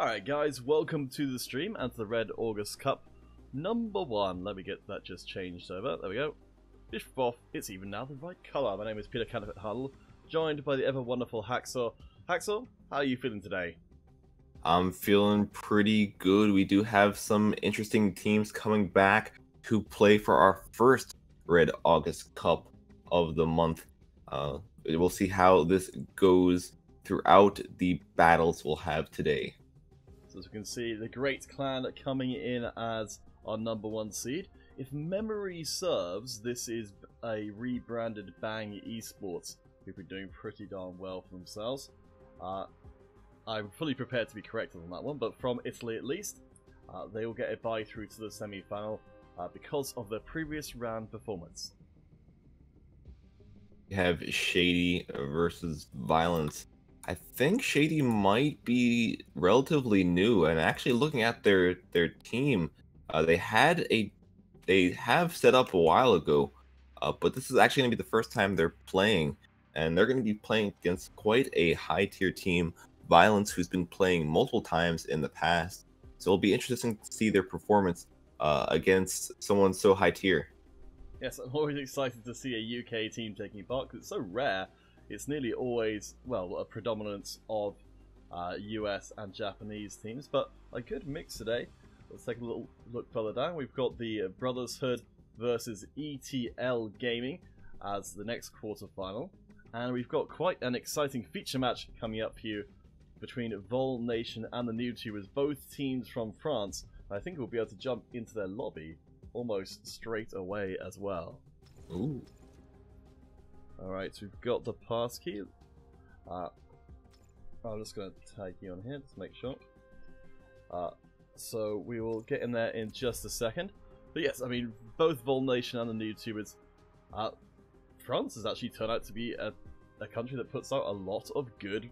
Alright guys, welcome to the stream and to the Red August Cup #1. Let me get that just changed over. There we go. It's even now the right colour. My name is Peter Counterfeit Huddle, joined by the ever wonderful Hacksaw. Hacksaw, how are you feeling today? I'm feeling pretty good. We do have some interesting teams coming back to play for our first Red August Cup of the month. We'll see how this goes throughout the battles we'll have today. So as we can see, the Great Clan coming in as our #1 seed. If memory serves, this is a rebranded Bang Esports, who've been doing pretty darn well for themselves. I'm fully prepared to be corrected on that one, but from Italy at least, they will get a bye through to the semi-final because of their previous round performance. We have Shady versus Violence. I think Shady might be relatively new, and actually looking at their team, they have set up a while ago, but this is actually going to be the first time they're playing, and they're going to be playing against quite a high tier team, Violence, who's been playing multiple times in the past. So it'll be interesting to see their performance against someone so high tier. Yes, I'm always excited to see a UK team taking part because it's so rare. It's nearly always, well, a predominance of US and Japanese teams, but a good mix today. Let's take a little look further down. We've got the Brotherhood versus ETL Gaming as the next quarterfinal, and we've got quite an exciting feature match coming up for you between Vol Nation and the NewTubers, both teams from France. I think we'll be able to jump into their lobby almost straight away as well. Ooh. Alright, so we've got the pass key. I'm just going to tag you on here to make sure. So we will get in there in just a second. But yes, I mean, both Vol Nation and the NewTubers, France has actually turned out to be a country that puts out a lot of good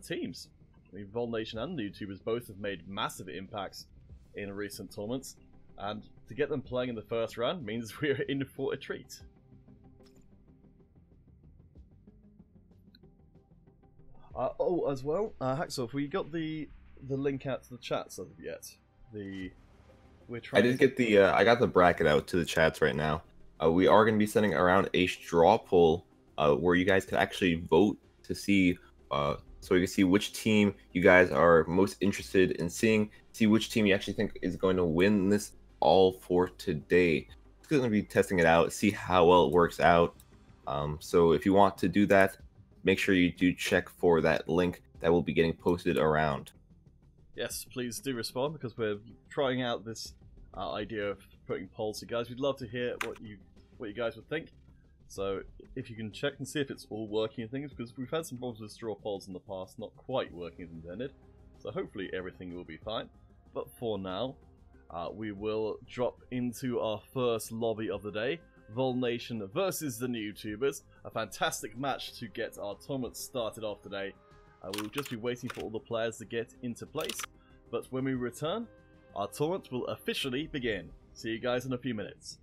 teams. I mean, Vol Nation and the NewTubers both have made massive impacts in recent tournaments, and to get them playing in the first round means we're in for a treat. As well, Hacksaw, have we got the link out to the chats as of yet? We're trying. I did get the I got the bracket out to the chats right now. We are going to be sending around a straw poll where you guys can actually vote to see, so you can see which team you guys are most interested in seeing. See which team you actually think is going to win this all for today. It's going to be testing it out, see how well it works out. So if you want to do that, make sure you do check for that link that will be getting posted around. Yes, please do respond because we're trying out this idea of putting polls to guys. We'd love to hear what you guys would think. So if you can check and see if it's all working and things, because we've had some problems with straw polls in the past, not quite working as intended. So hopefully everything will be fine. But for now, we will drop into our first lobby of the day. Vol Nation versus the NewTubers. A fantastic match to get our tournament started off today. We'll just be waiting for all the players to get into place. But when we return, our tournament will officially begin. See you guys in a few minutes.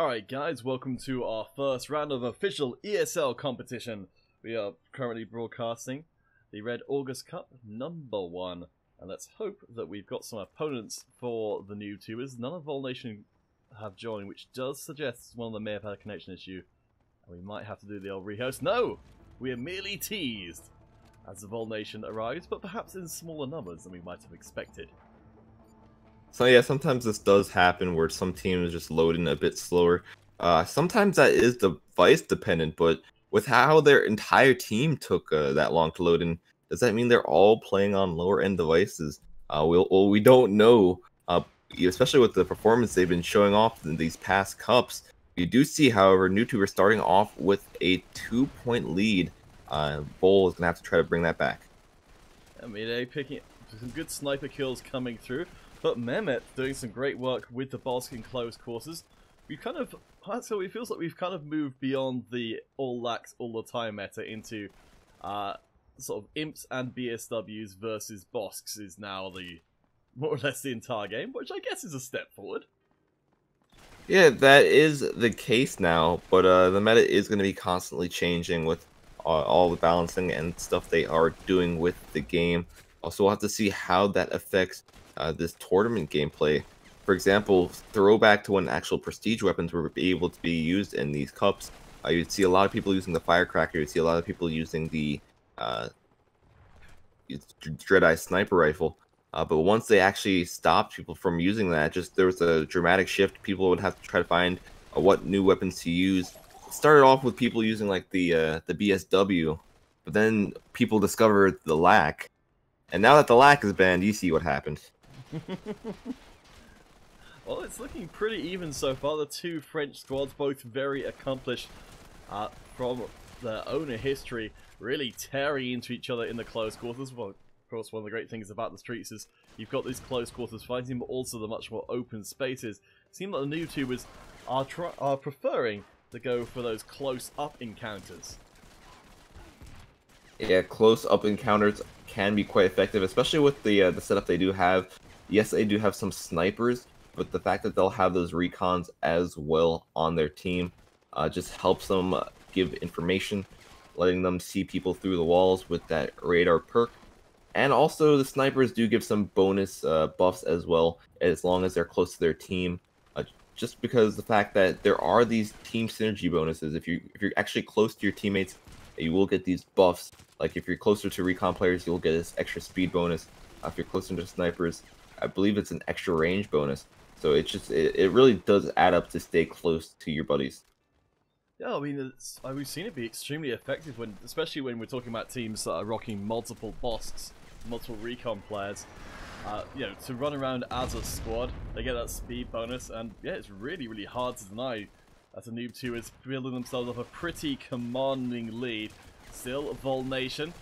Alright guys, welcome to our first round of official ESL competition. We are currently broadcasting the Red August Cup #1. And let's hope that we've got some opponents for the new tubers. None of Vol Nation have joined, which does suggest one of them may have had a connection issue. And we might have to do the old rehost. No! We are merely teased as the Vol Nation arrives, but perhaps in smaller numbers than we might have expected. So yeah, sometimes this does happen where some teams just load in a bit slower. Sometimes that is device dependent, but with how their entire team took that long to load in, does that mean they're all playing on lower end devices? We don't know, especially with the performance they've been showing off in these past cups. We do see, however, NewTuber starting off with a 2-point lead. Bull is going to have to try to bring that back. I mean, they're picking some good sniper kills coming through. But Mehmet doing some great work with the Bosk in close quarters. We've kind of, so it feels like we've kind of moved beyond the all lax all the time meta into sort of imps and BSWs versus Bosks is now the more or less the entire game, which I guess is a step forward. Yeah, that is the case now, but the meta is going to be constantly changing with all the balancing and stuff they are doing with the game. Also, we'll have to see how that affects this tournament gameplay. For example, throwback to when actual prestige weapons were able to be used in these cups, you'd see a lot of people using the firecracker, you'd see a lot of people using the Dreadeye sniper rifle. But once they actually stopped people from using that, there was a dramatic shift. People would have to try to find what new weapons to use. It started off with people using like the BSW, but then people discovered the LAC. And now that the LAC is banned, you see what happened. Well, it's looking pretty even so far. The two French squads, both very accomplished from their own history, really tearing into each other in the close quarters. Well, of course, one of the great things about the streets is you've got these close quarters fighting, but also the much more open spaces. It seems like the new tubers are preferring to go for those close-up encounters. Yeah, close-up encounters can be quite effective, especially with the setup they do have. Yes, they do have some snipers, but the fact that they'll have those recons as well on their team just helps them give information, letting them see people through the walls with that radar perk. And also, the snipers do give some bonus buffs as well, as long as they're close to their team. Just because the fact that there are these team synergy bonuses, if you're actually close to your teammates, you will get these buffs. Like if you're closer to recon players, you'll get this extra speed bonus. If you're closer to snipers, I believe it's an extra range bonus. So it really does add up to stay close to your buddies. Yeah, I mean, we've seen it be extremely effective when, especially when we're talking about teams that are rocking multiple Bosks, multiple recon players. You know, to run around as a squad, they get that speed bonus, and yeah, it's really, really hard to deny that a noob 2 is building themselves up a pretty commanding lead. Still, Vol Nation,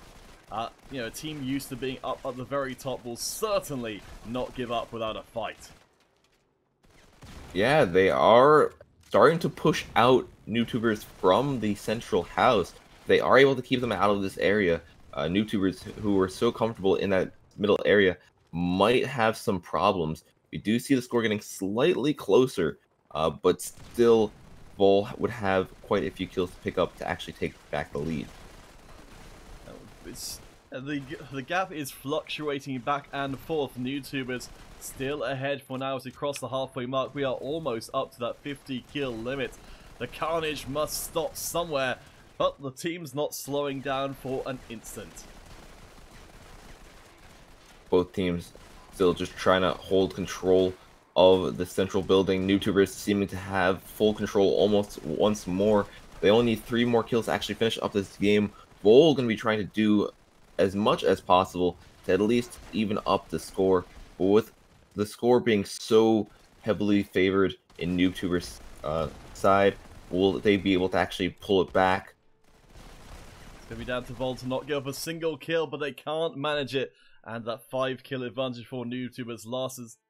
you know, a team used to being up at the very top will certainly not give up without a fight. Yeah, they are starting to push out NewTubers from the central house. They are able to keep them out of this area. NewTubers who were so comfortable in that middle area might have some problems. We do see the score getting slightly closer, but still, Vol would have quite a few kills to pick up to actually take back the lead. The gap is fluctuating back and forth. NewTubers still ahead for now as we cross the halfway mark. We are almost up to that 50 kill limit. The carnage must stop somewhere, but the team's not slowing down for an instant. Both teams still just trying to hold control of the central building. NewTubers seeming to have full control almost once more. They only need 3 more kills to actually finish up this game. Vol going to be trying to do as much as possible to at least even up the score. But with the score being so heavily favored in NewTubers' side, will they be able to actually pull it back? It's going to be down to Vol to not give up a single kill, but they can't manage it. And that 5 kill advantage for NewTubers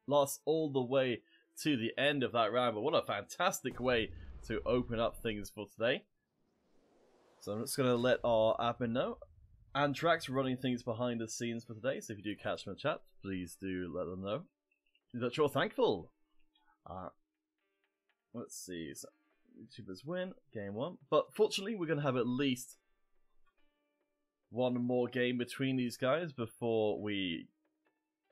lasts all the way to the end of that round. But what a fantastic way to open up things for today. So I'm just going to let our admin know. Antrax running things behind the scenes for today. So if you do catch them in the chat, please do let them know that you're thankful. Let's see. So YouTubers win game 1. But fortunately, we're going to have at least one more game between these guys before we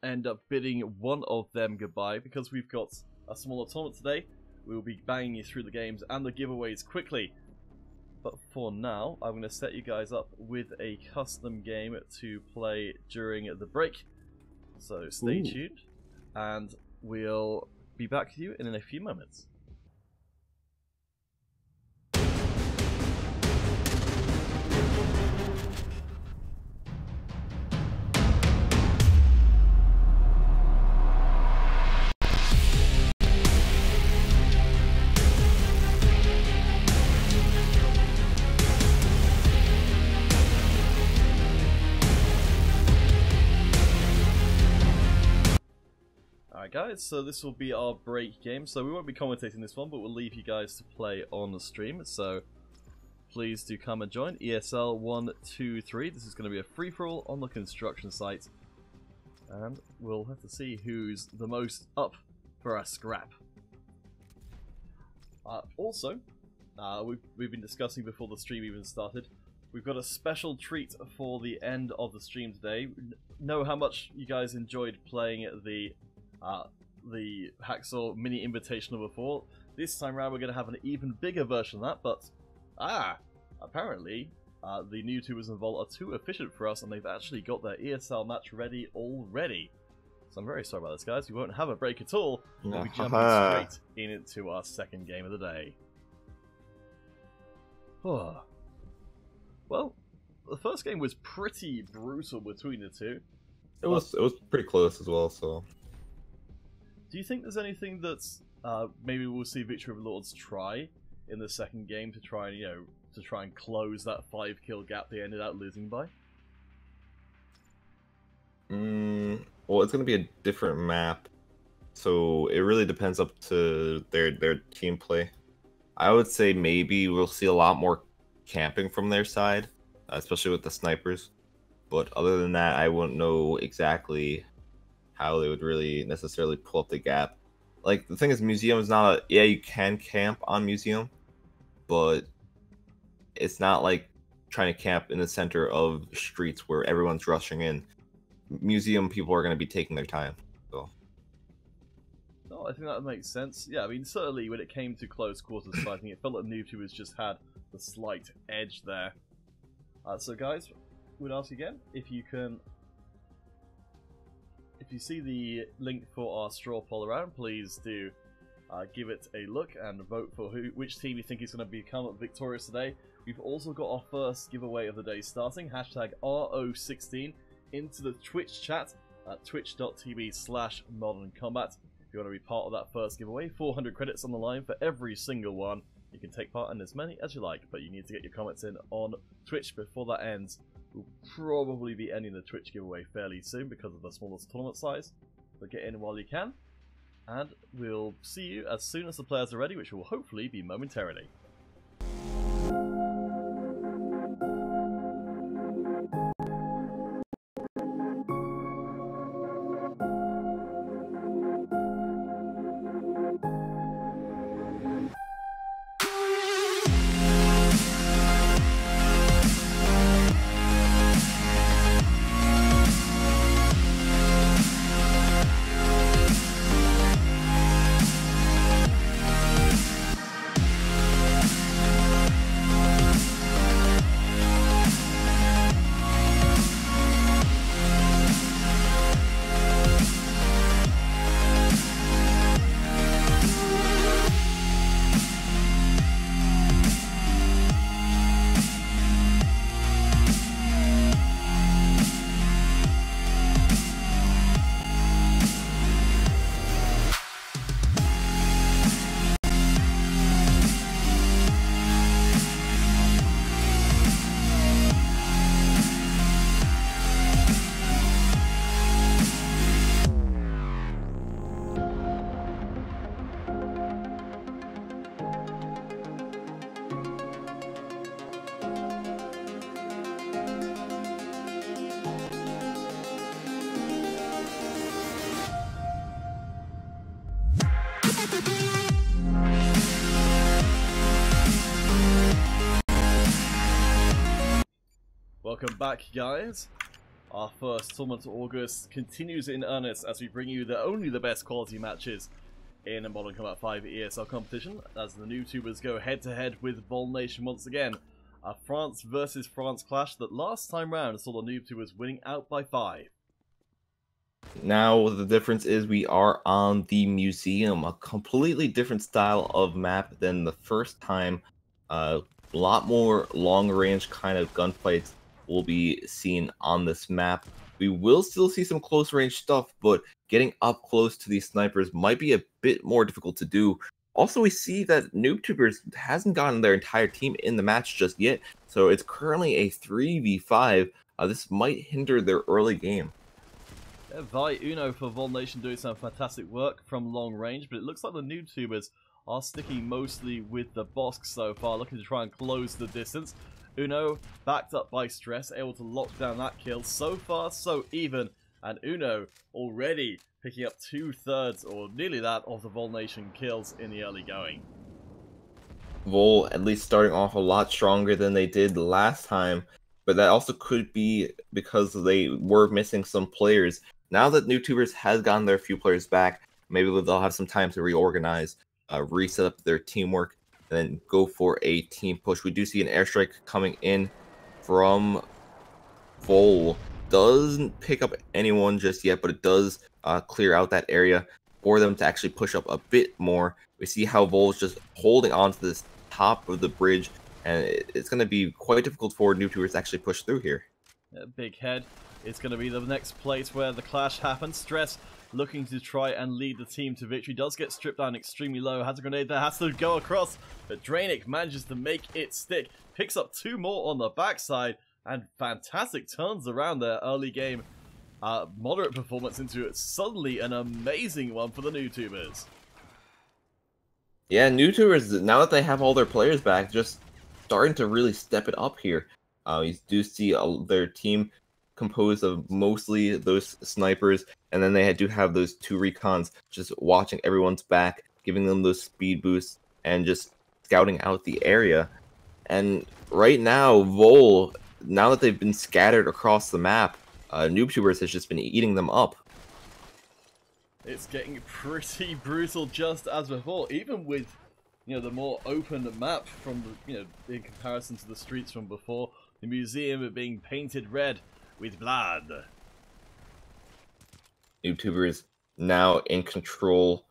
end up bidding one of them goodbye, because we've got a smaller tournament today. We will be banging you through the games and the giveaways quickly. But for now, I'm going to set you guys up with a custom game to play during the break. So stay tuned, and we'll be back with you in a few moments. Guys, so this will be our break game, so we won't be commentating this one, but we'll leave you guys to play on the stream, so please do come and join. ESL 123, this is going to be a free-for-all on the construction site, and we'll have to see who's the most up for a scrap. Also, we've been discussing before the stream even started, we've got a special treat for the end of the stream today. Know how much you guys enjoyed playing the Hacksaw Mini Invitational before. This time around we're going to have an even bigger version of that, but apparently the new tubers and Vault are too efficient for us, and they've actually got their ESL match ready already. So I'm very sorry about this, guys. We won't have a break at all. We'll be jumping straight into our second game of the day. Well, the first game was pretty brutal between the two. It was pretty close as well, so... Do you think there's anything that's maybe we'll see Victory of Lords try in the second game to try and close that 5-kill gap they ended up losing by? Well, it's going to be a different map, so it really depends up to their team play. I would say maybe we'll see a lot more camping from their side, especially with the snipers. But other than that, I wouldn't know exactly how they would really necessarily pull up the gap. Like, the thing is, Museum is not yeah, you can camp on Museum, but it's not like trying to camp in the center of streets where everyone's rushing in. Museum people are going to be taking their time. So. No, I think that makes sense. Yeah, I mean, certainly when it came to close quarters fighting, it felt like Noob2bers just had the slight edge there. So guys, we'd ask again, if you see the link for our straw poll around, please do give it a look and vote for which team you think is going to become victorious today. We've also got our first giveaway of the day starting, hashtag RO16, into the Twitch chat at twitch.tv/moderncombat. If you want to be part of that first giveaway, 400 credits on the line for every single one. You can take part in as many as you like, but you need to get your comments in on Twitch before that ends. We'll probably be ending the Twitch giveaway fairly soon because of the smallest tournament size. So get in while you can, and we'll see you as soon as the players are ready, which will hopefully be momentarily. welcome back, guys. Our first tournament of August continues in earnest as we bring you only the best quality matches in a Modern Combat 5 ESL competition, as the NewTubers go head-to-head with Vol Nation once again. A France versus France clash that last time round saw the NewTubers winning out by 5. Now the difference is we are on the museum, a completely different style of map than the first time. A lot more long-range kind of gunfights will be seen on this map. We will still see some close-range stuff, but getting up close to these snipers might be a bit more difficult to do. Also, we see that NewTubers hasn't gotten their entire team in the match just yet, so it's currently a 3v5. This might hinder their early game. Yeah, Vi Uno for Vol Nation doing some fantastic work from long range, but it looks like the NewTubers are sticking mostly with the Bosk so far, looking to try and close the distance. Uno, backed up by Stress, able to lock down that kill. So far, so even, and Uno already picking up 2/3, or nearly that, of the Vol Nation kills in the early going. Vol at least starting off a lot stronger than they did last time, but that also could be because they were missing some players. Now that NewTubers has gotten their few players back, maybe they'll have some time to reorganize, reset up their teamwork, and then go for a team push. We do see an airstrike coming in from Vol. Doesn't pick up anyone just yet, but it does clear out that area for them to actually push up a bit more. We see how Vol is just holding on to this top of the bridge, and it's going to be quite difficult for NewTubers to actually push through here. Big Head is going to be the next place where the clash happens. Stress looking to try and lead the team to victory. Does get stripped down extremely low. Has a grenade there. Has to go across. But Drainic manages to make it stick. Picks up 2 more on the backside. And fantastic turns around their early game. Moderate performance into it. Suddenly an amazing one for the NewTubers. Yeah, NewTubers, now that they have all their players back, just starting to really step it up here. You do see their team composed of mostly those snipers, and then they do have those 2 recons just watching everyone's back, giving them those speed boosts, and just scouting out the area. And right now, Vol, now that they've been scattered across the map, NewTubers has just been eating them up. It's getting pretty brutal just as before, even with the more open map from the, in comparison to the streets from before. The museum being painted red with blood. NewTubers now in control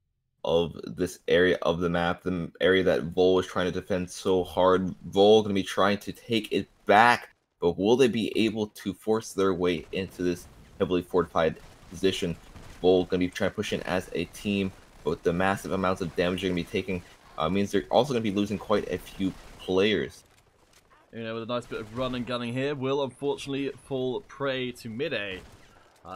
of this area of the map, the area that Vol was trying to defend so hard. Vol going to be trying to take it back, but will they be able to force their way into this heavily fortified position? Vol going to be trying to push in as a team, but the massive amounts of damage they're going to be taking means they're also going to be losing quite a few players. With a nice bit of run and gunning here, will unfortunately fall prey to Mid-A,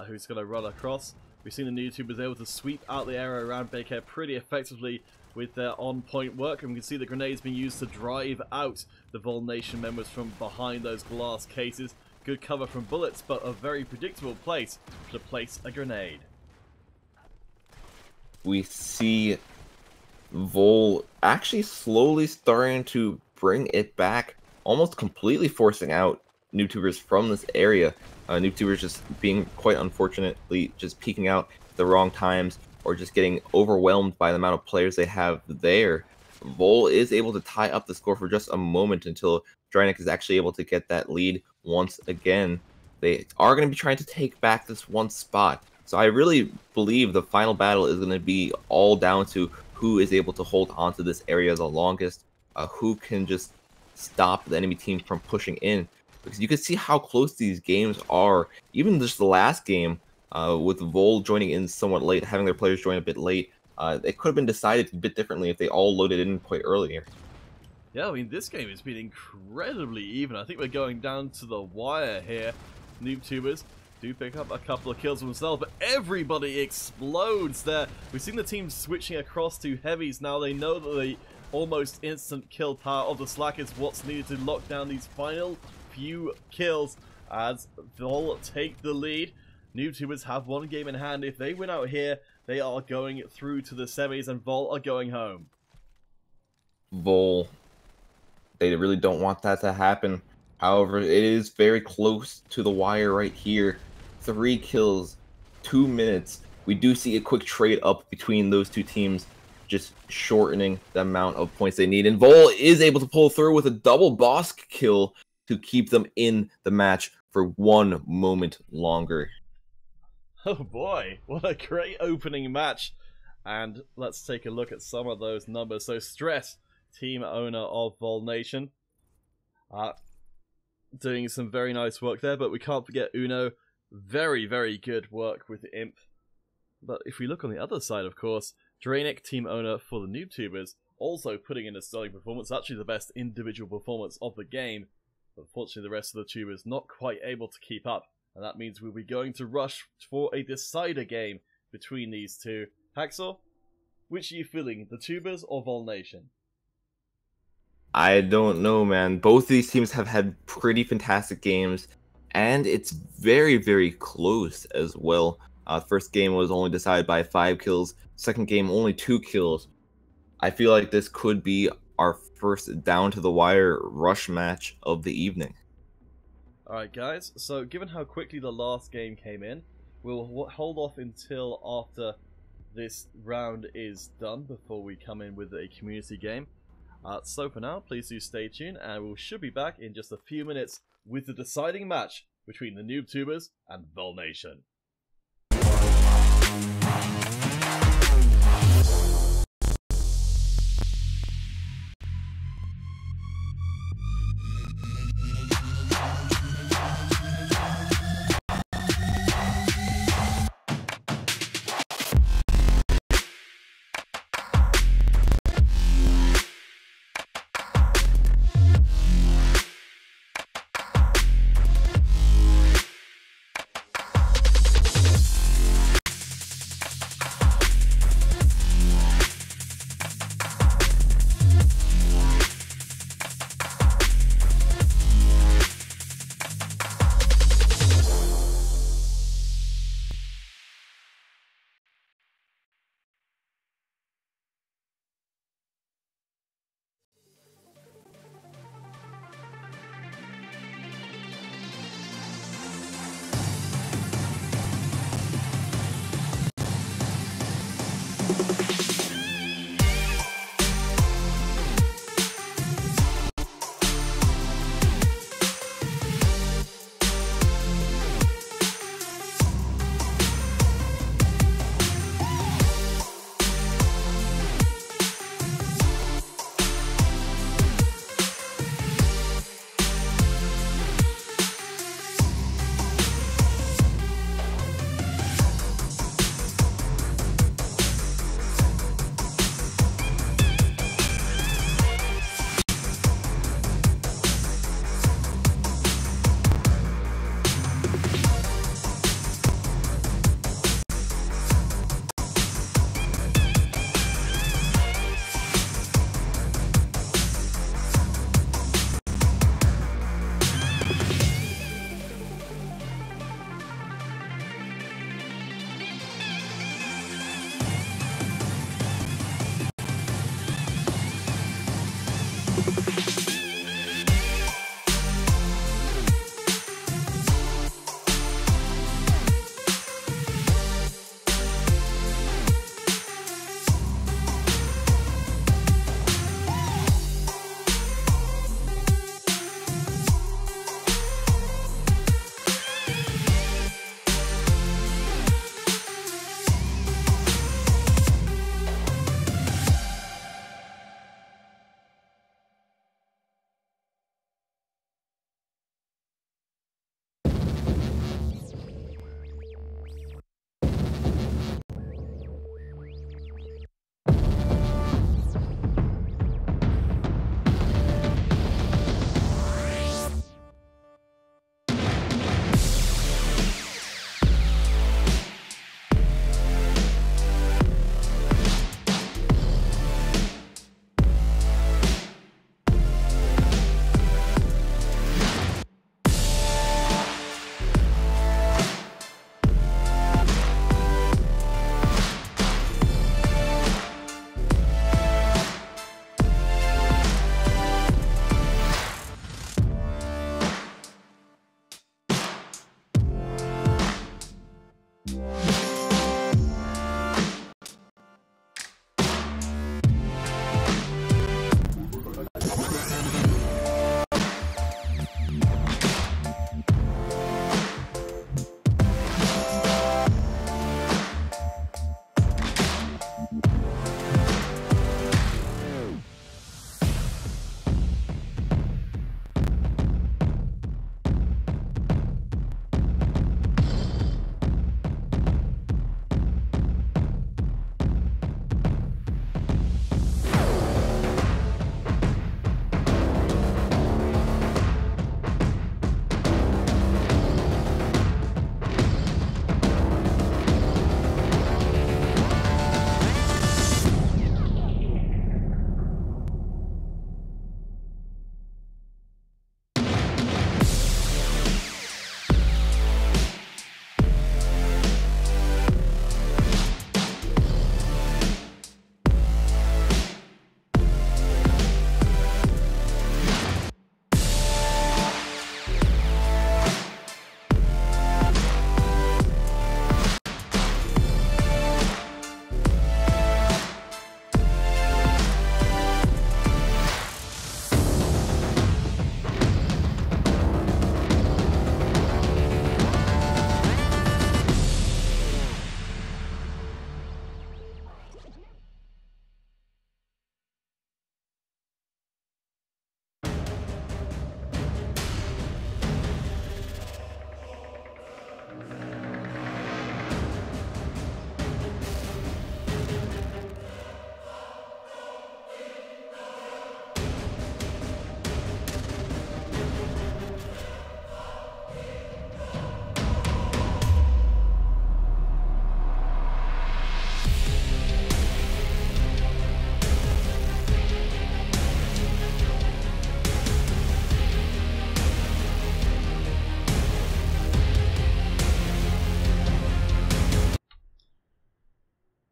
who's going to run across. We've seen the NewTubers able to sweep out the area around Big Head pretty effectively with their on-point work, and we can see the grenades being used to drive out the Vol Nation members from behind those glass cases. Good cover from bullets, but a very predictable place to place a grenade. We see Vol actually slowly starting to bring it back, almost completely forcing out NewTubers from this area. NewTubers just being quite unfortunately just peeking out at the wrong times, or just getting overwhelmed by the amount of players they have there. Vol is able to tie up the score for just a moment until Drainic is actually able to get that lead once again. They are going to be trying to take back this one spot. So I really believe the final battle is going to be all down to who is able to hold onto this area the longest, who can just stop the enemy team from pushing in. Because you can see how close these games are. Even just the last game, with Vol joining in somewhat late, having their players join a bit late, it could have been decided a bit differently if they all loaded in quite earlier. Yeah, I mean, this game has been incredibly even. I think we're going down to the wire here. NewTubers do pick up a couple of kills themselves, but everybody explodes there. We've seen the team switching across to heavies now. They know that the almost instant kill power of the Slack is what's needed to lock down these final few kills as Vol take the lead. NewTubers have one game in hand. If they win out here, they are going through to the semis, and Vol are going home. Vol, they really don't want that to happen. However, it is very close to the wire right here. 3 kills, 2 minutes. We do see a quick trade up between those two teams, just shortening the amount of points they need. And Vol is able to pull through with a double boss kill to keep them in the match for 1 moment longer. Oh boy, what a great opening match. And let's take a look at some of those numbers. So Stress, team owner of Vol Nation, doing some very nice work there, but we can't forget Uno. Very, very good work with Imp. But if we look on the other side, of course, Drainic, team owner for the NoobTubers, also putting in a sterling performance, actually the best individual performance of the game. But unfortunately, the rest of the tubers not quite able to keep up, and that means we'll be going to rush for a decider game between these two. Hacksaw, which are you feeling, the tubers or Vol Nation? I don't know, man. Both of these teams have had pretty fantastic games, and it's very, very close as well. First game was only decided by 5 kills. Second game, only 2 kills. I feel like this could be our first down-to-the-wire rush match of the evening. Alright guys, so given how quickly the last game came in, we'll hold off until after this round is done before we come in with a community game. So for now, please do stay tuned, and we should be back in just a few minutes with the deciding match between the NoobTubers and Vol Nation.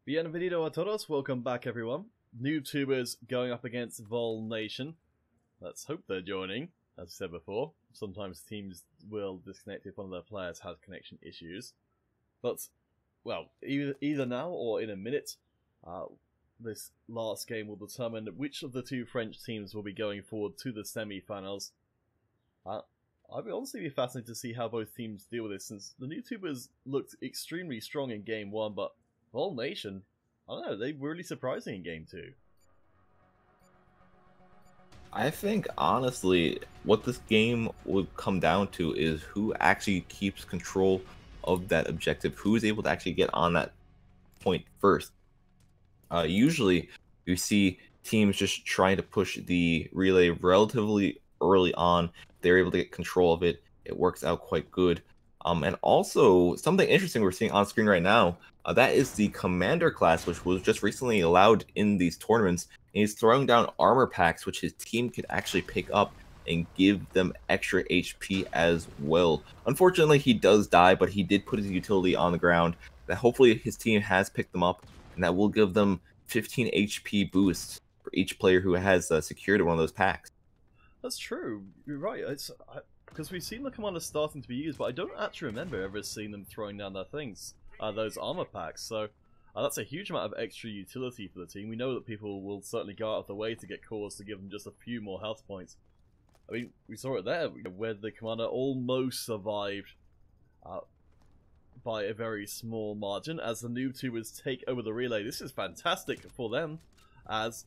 Bienvenido a todos, welcome back everyone. NoobTubers going up against Vol Nation. Let's hope they're joining, as I said before. Sometimes teams will disconnect if one of their players has connection issues. But, well, either now or in a minute, this last game will determine which of the two French teams will be going forward to the semi-finals. I'd honestly be fascinated to see how both teams deal with this, since the NoobTubers looked extremely strong in Game 1, but Vol Nation, I don't know, they were really surprising in Game 2. I think, honestly, what this game would come down to is who actually keeps control of that objective, who is able to actually get on that point first. Usually, you see teams just trying to push the relay relatively early on. They're able to get control of it. It works out quite good. And also, something interesting we're seeing on screen right now, that is the Commander class, which was just recently allowed in these tournaments. And he's throwing down armor packs, which his team could actually pick up and give them extra HP as well. Unfortunately, he does die, but he did put his utility on the ground. That hopefully his team has picked them up, and that will give them 15 HP boosts for each player who has secured one of those packs. That's true. You're right. Because we've seen the Commander starting to be used, but I don't actually remember ever seeing them throwing down their things, those armor packs. So that's a huge amount of extra utility for the team. We know that people will certainly go out of the way to get cores to give them just a few more health points. I mean, we saw it there, where the Commander almost survived by a very small margin as the NoobTubers take over the relay. This is fantastic for them, as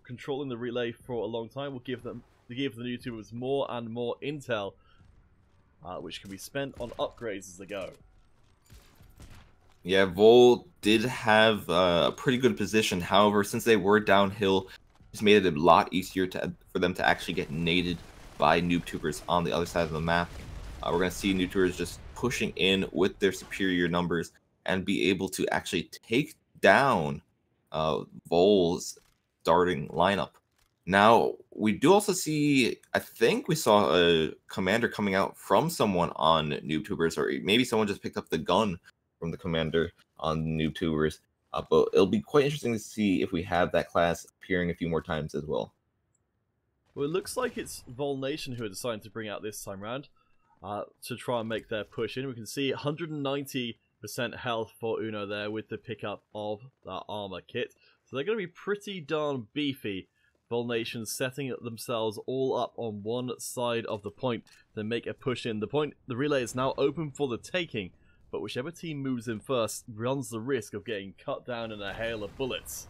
controlling the relay for a long time will give the NoobTubers more and more intel, which can be spent on upgrades as they go. Yeah, Vol did have a pretty good position. However, since they were downhill, it's made it a lot easier for them to actually get naded by NoobTubers on the other side of the map. We're going to see NoobTubers just pushing in with their superior numbers and be able to actually take down Vol's starting lineup. Now, we do also see, I think we saw a Commander coming out from someone on NoobTubers, or maybe someone just picked up the gun from the Commander on NoobTubers. But it'll be quite interesting to see if we have that class appearing a few more times as well. Well, it looks like it's Vol Nation who are deciding to bring out this time round to try and make their push in. We can see 190% health for Uno there with the pickup of that armor kit. So they're going to be pretty darn beefy. Vol Nation setting themselves all up on one side of the point to make a push in. The relay is now open for the taking, but whichever team moves in first runs the risk of getting cut down in a hail of bullets.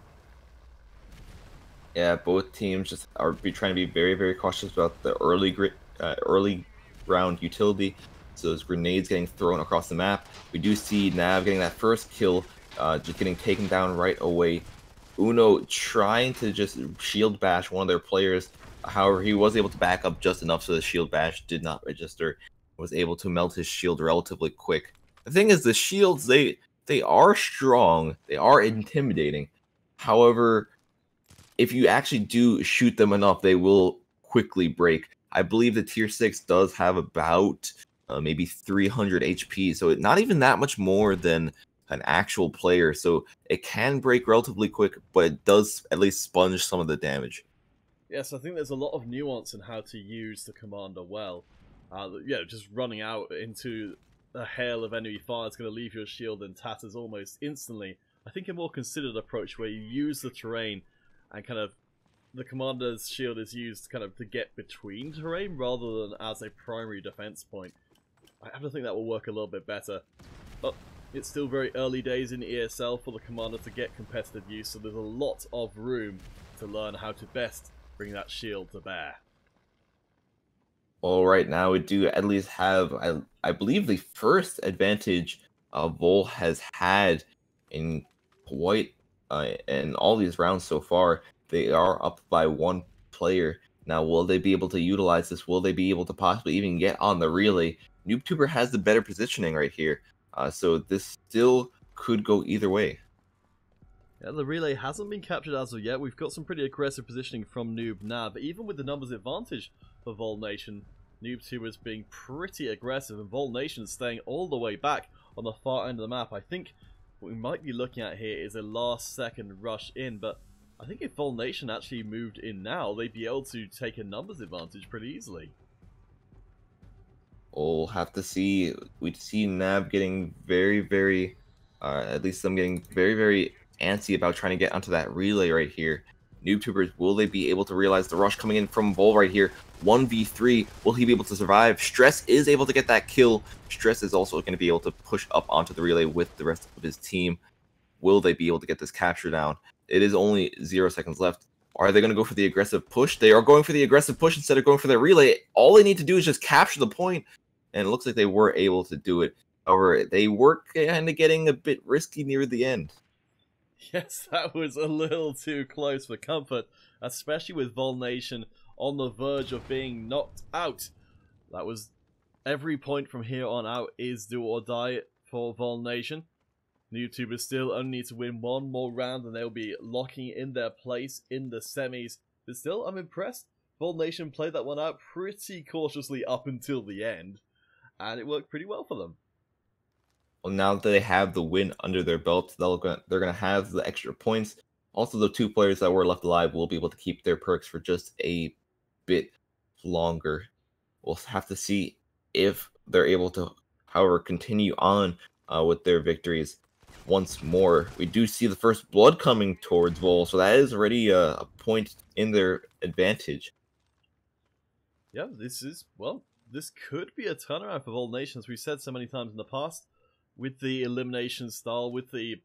Yeah, both teams just are trying to be very, very cautious about the early round utility. So those grenades getting thrown across the map. We do see Nav getting that first kill, just getting taken down right away. Uno trying to just shield bash one of their players. However, he was able to back up just enough so the shield bash did not register. Was able to melt his shield relatively quick. The thing is, the shields, they are strong. They are intimidating. However, if you actually do shoot them enough, they will quickly break. I believe the tier 6 does have about maybe 300 HP, so not even that much more than an actual player. So it can break relatively quick, but it does at least sponge some of the damage. Yes, I think there's a lot of nuance in how to use the Commander well. Yeah, just running out into a hail of enemy fire is going to leave your shield in tatters almost instantly. I think a more considered approach where you use the terrain and kind of the Commander's shield is used kind of to get between terrain rather than as a primary defense point. I have to think that will work a little bit better. But it's still very early days in ESL for the Commander to get competitive use, so there's a lot of room to learn how to best bring that shield to bear. Well, right now we do at least have, I believe, the first advantage Vol has had in quite in all these rounds so far. They are up by one player. Now, will they be able to utilize this? Will they be able to possibly even get on the relay? NoobTuber has the better positioning right here. So this still could go either way. Yeah, the relay hasn't been captured as of yet. We've got some pretty aggressive positioning from Noob now, but even with the numbers advantage for Vol Nation, NoobTubers being pretty aggressive, and Vol Nation staying all the way back on the far end of the map. I think what we might be looking at here is a last second rush in, but I think if Vol Nation actually moved in now, they'd be able to take a numbers advantage pretty easily. We'll have to see. We see Nav getting very, at least them getting very antsy about trying to get onto that relay right here. NoobTubers, will they be able to realize the rush coming in from Vol right here? 1v3, will he be able to survive? Stress is able to get that kill. Stress is also going to be able to push up onto the relay with the rest of his team. Will they be able to get this capture down? It is only 0 seconds left. Are they going to go for the aggressive push? They are going for the aggressive push instead of going for their relay. All they need to do is just capture the point, and it looks like they were able to do it. However, they were kind of getting a bit risky near the end. Yes, that was a little too close for comfort, especially with Vol Nation on the verge of being knocked out. That was every point from here on out is do or die for Vol Nation. NoobTubers still only need to win one more round and they'll be locking in their place in the semis. But still, I'm impressed. Vol Nation played that one out pretty cautiously up until the end, and it worked pretty well for them. Well, now that they have the win under their belt, they're going to have the extra points. Also, the 2 players that were left alive will be able to keep their perks for just a bit longer. We'll have to see if they're able to, however, continue on with their victories once more. We do see the first blood coming towards Vol, so that is already a point in their advantage. Yeah, this could be a turnaround for Vol Nation, as we've said so many times in the past. With the elimination style, with the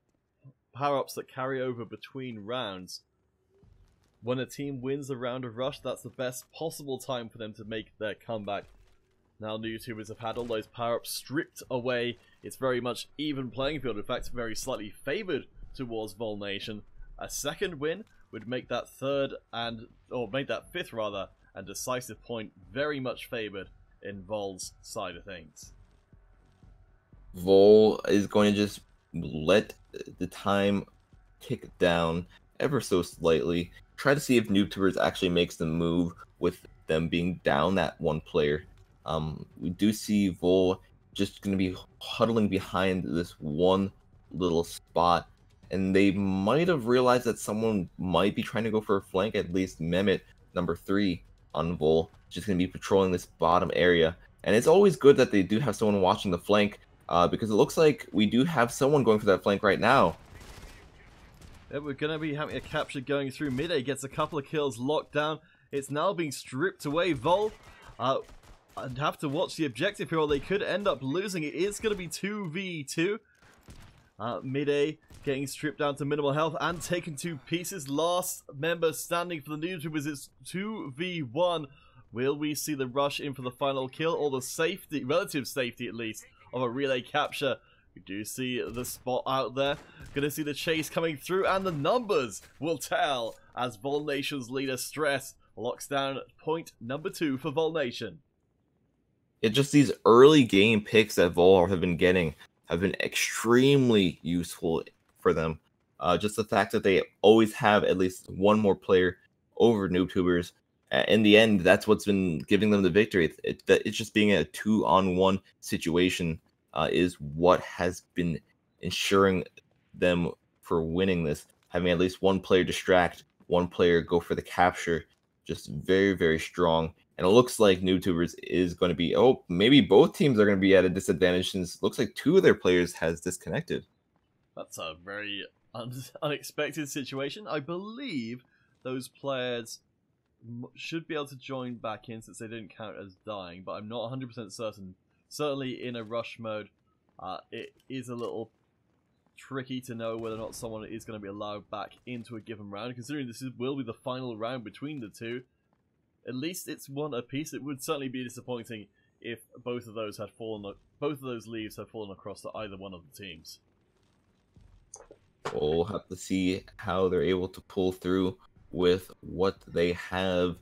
power-ups that carry over between rounds. When a team wins a round of Rush, that's the best possible time for them to make their comeback. Now NoobTubers have had all those power-ups stripped away. It's very much even playing field, in fact very slightly favoured towards Vol Nation. A second win would make that fifth rather, and decisive point very much favoured in Vol's side of things. Vol is going to just let the time tick down ever so slightly. Try to see if NoobTubers actually makes the move with them being down that 1 player. We do see Vol just going to be huddling behind this one little spot, and they might have realized that someone might be trying to go for a flank. At least Mehmet, number 3 on Vol, just going to be patrolling this bottom area. And it's always good that they do have someone watching the flank, because it looks like we do have someone going for that flank right now. Yeah, we're going to be having a capture going through. Mid-A gets a couple of kills locked down. It's now being stripped away. Vol I'd have to watch the objective here, or they could end up losing. It is going to be 2v2. Mid-A getting stripped down to minimal health and taken to pieces. Last member standing for the NoobTubers is 2v1. Will we see the rush in for the final kill, or the safety, relative safety at least, of a relay capture? We do see the spot out there. Gonna see the chase coming through, and the numbers will tell as Vol Nation's leader Stress locks down point number 2 for Vol Nation. It's just these early game picks that Vol have been getting have been extremely useful for them. Just the fact that they always have at least one more player over NoobTubers. In the end, that's what's been giving them the victory. It's just being a 2-on-1 situation is what has been ensuring them for winning this. Having at least one player distract, one player go for the capture, just very strong. And it looks like NoobTubers is going to be, maybe both teams are going to be at a disadvantage, since it looks like 2 of their players has disconnected. That's a very unexpected situation. I believe those players should be able to join back in, since they didn't count as dying, but I'm not 100% certain. Certainly in a rush mode, it is a little tricky to know whether or not someone is going to be allowed back into a given round, considering this will be the final round between the 2. At least it's 1 apiece. It would certainly be disappointing if both of those leaves had fallen across to either one of the teams. We'll have to see how they're able to pull through with what they have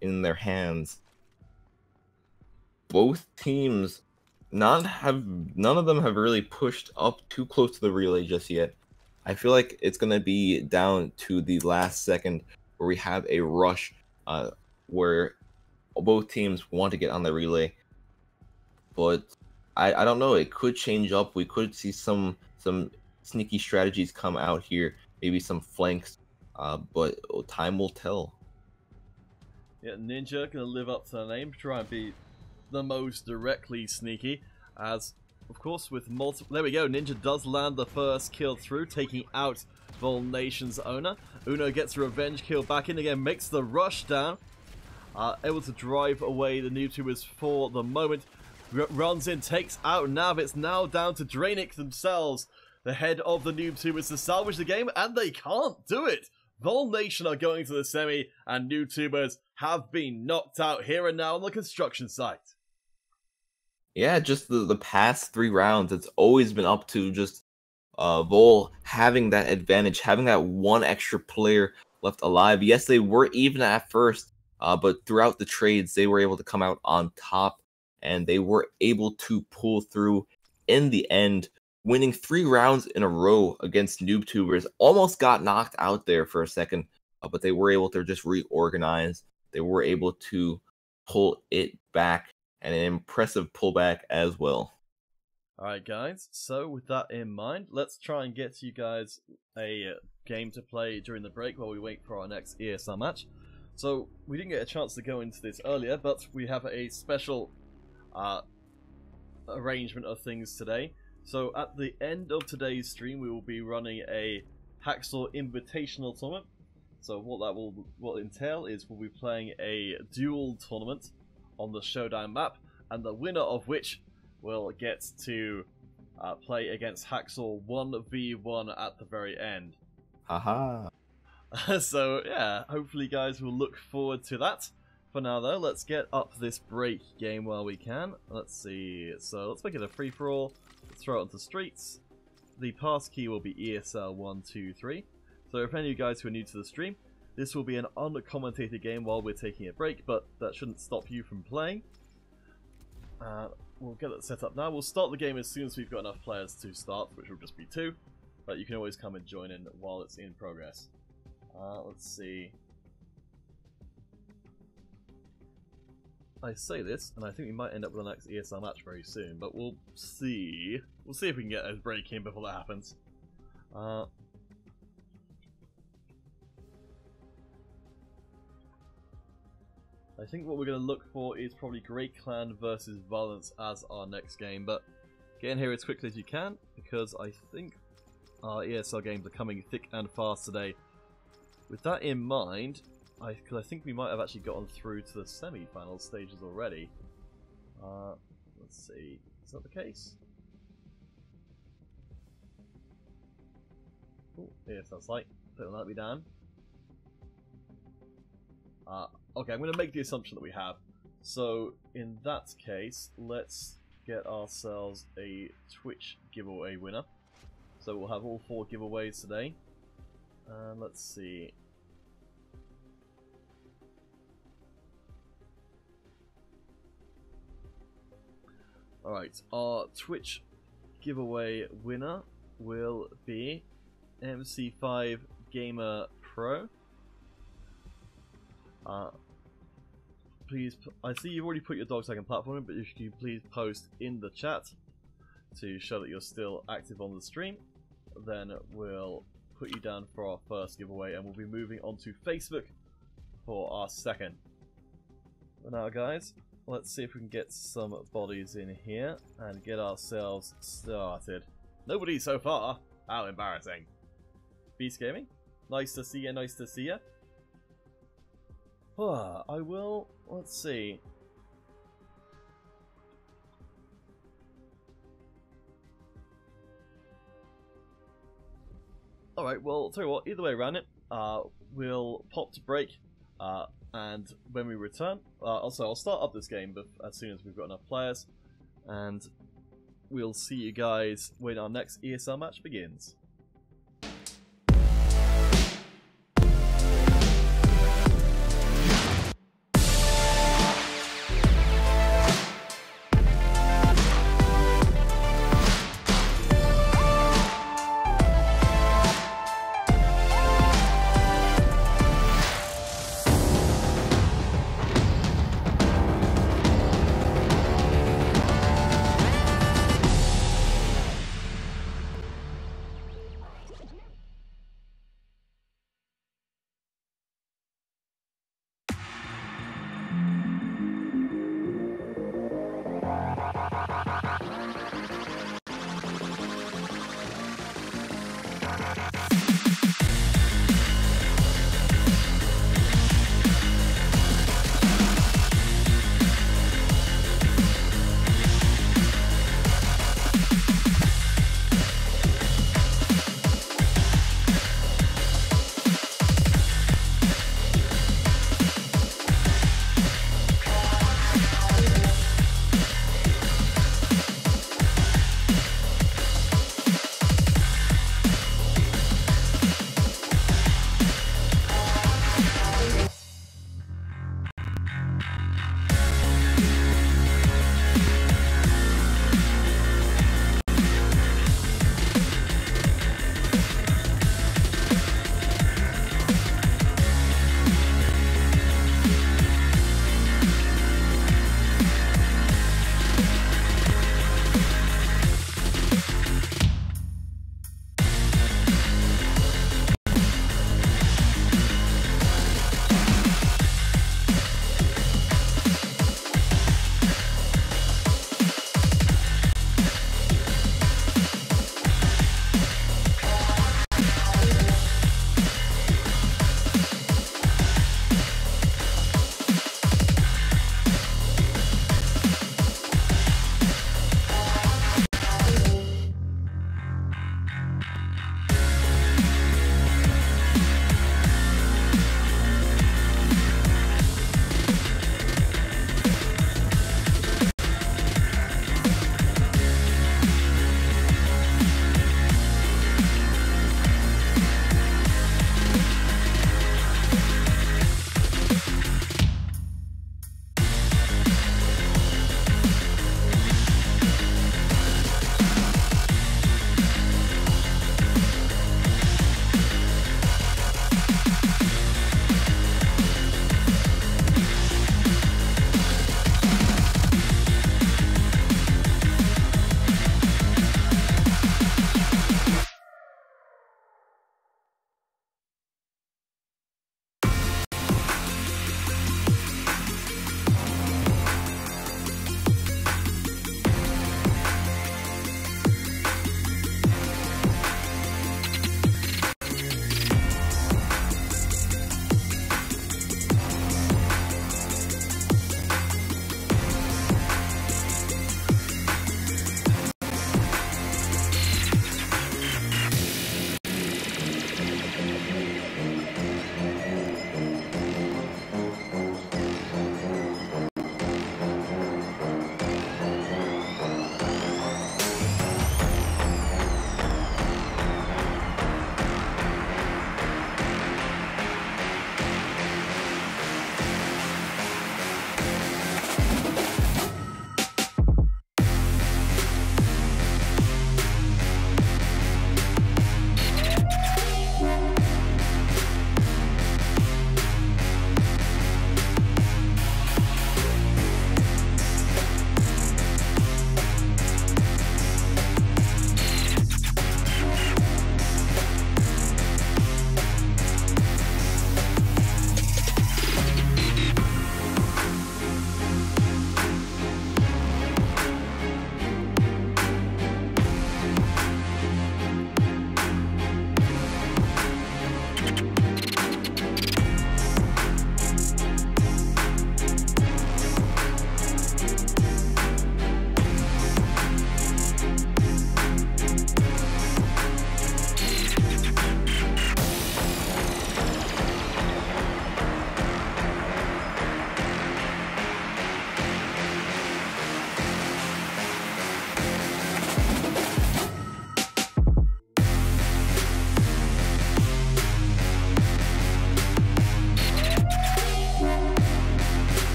in their hands. Both teams, none of them have really pushed up too close to the relay just yet. I feel like it's going to be down to the last second where we have a rush where both teams want to get on the relay. But I don't know, it could change up. We could see some sneaky strategies come out here, maybe some flanks, but time will tell. Yeah, Ninja gonna live up to the name, try and be the most directly sneaky, as of course with multiple. There we go, Ninja does land the first kill through, taking out Vol Nation's owner. Uno gets a revenge kill back in again, makes the rush down, able to drive away the NoobTubers for the moment. Runs in, takes out Nav. It's now down to Drainic themselves, the head of the NoobTubers, to salvage the game, and they can't do it. Vol Nation are going to the semi, and NoobTubers have been knocked out here and now on the construction site. Yeah, just the past 3 rounds, it's always been up to just Vol having that advantage, having that one extra player left alive. Yes, they were even at first, but throughout the trades, they were able to come out on top, and they were able to pull through in the end, winning 3 rounds in a row against NoobTubers. Almost got knocked out there for a second, but they were able to just reorganize. They were able to pull it back, and an impressive pullback as well. Alright guys, so with that in mind, let's try and get you guys a game to play during the break while we wait for our next ESL match. So, we didn't get a chance to go into this earlier, but we have a special arrangement of things today. So at the end of today's stream, we will be running a Hacksaw Invitational tournament. So what that will entail is we'll be playing a duel tournament on the Showdown map, and the winner of which will get to play against Hacksaw 1v1 at the very end. Haha. So yeah, hopefully guys will look forward to that. For now though, let's get up this break game while we can. Let's see, so let's make it a free-for-all. Let's throw it onto streets. The pass key will be ESL123. So if any of you guys who are new to the stream, this will be an uncommentated game while we're taking a break, but that shouldn't stop you from playing. We'll get it set up now. We'll start the game as soon as we've got enough players to start, which will just be 2. But you can always come and join in while it's in progress. Let's see. I say this, and I think we might end up with the next ESL match very soon, but we'll see. We'll see if we can get a break in before that happens. I think what we're going to look for is probably Great Clan versus Violence as our next game, but get in here as quickly as you can, because I think our ESL games are coming thick and fast today. With that in mind, because I think we might have actually gotten through to the semi-final stages already. Let's see, is that the case? Oh, ESL site, don't let me down. Okay, I'm going to make the assumption that we have. So, in that case, let's get ourselves a Twitch giveaway winner. So we'll have all 4 giveaways today. And let's see. Alright, our Twitch giveaway winner will be MC5 Gamer Pro. Please, I see you've already put your dog tag and platform in, but if you please post in the chat to show that you're still active on the stream, then we'll put you down for our first giveaway, and we'll be moving on to Facebook for our second. But now guys, let's see if we can get some bodies in here and get ourselves started. Nobody so far. How embarrassing. Beast Gaming, nice to see you, nice to see you. I will, let's see. Alright, well, I'll tell you what, either way around it, we'll pop to break, and when we return, also I'll start up this game as soon as we've got enough players, and we'll see you guys when our next ESL match begins.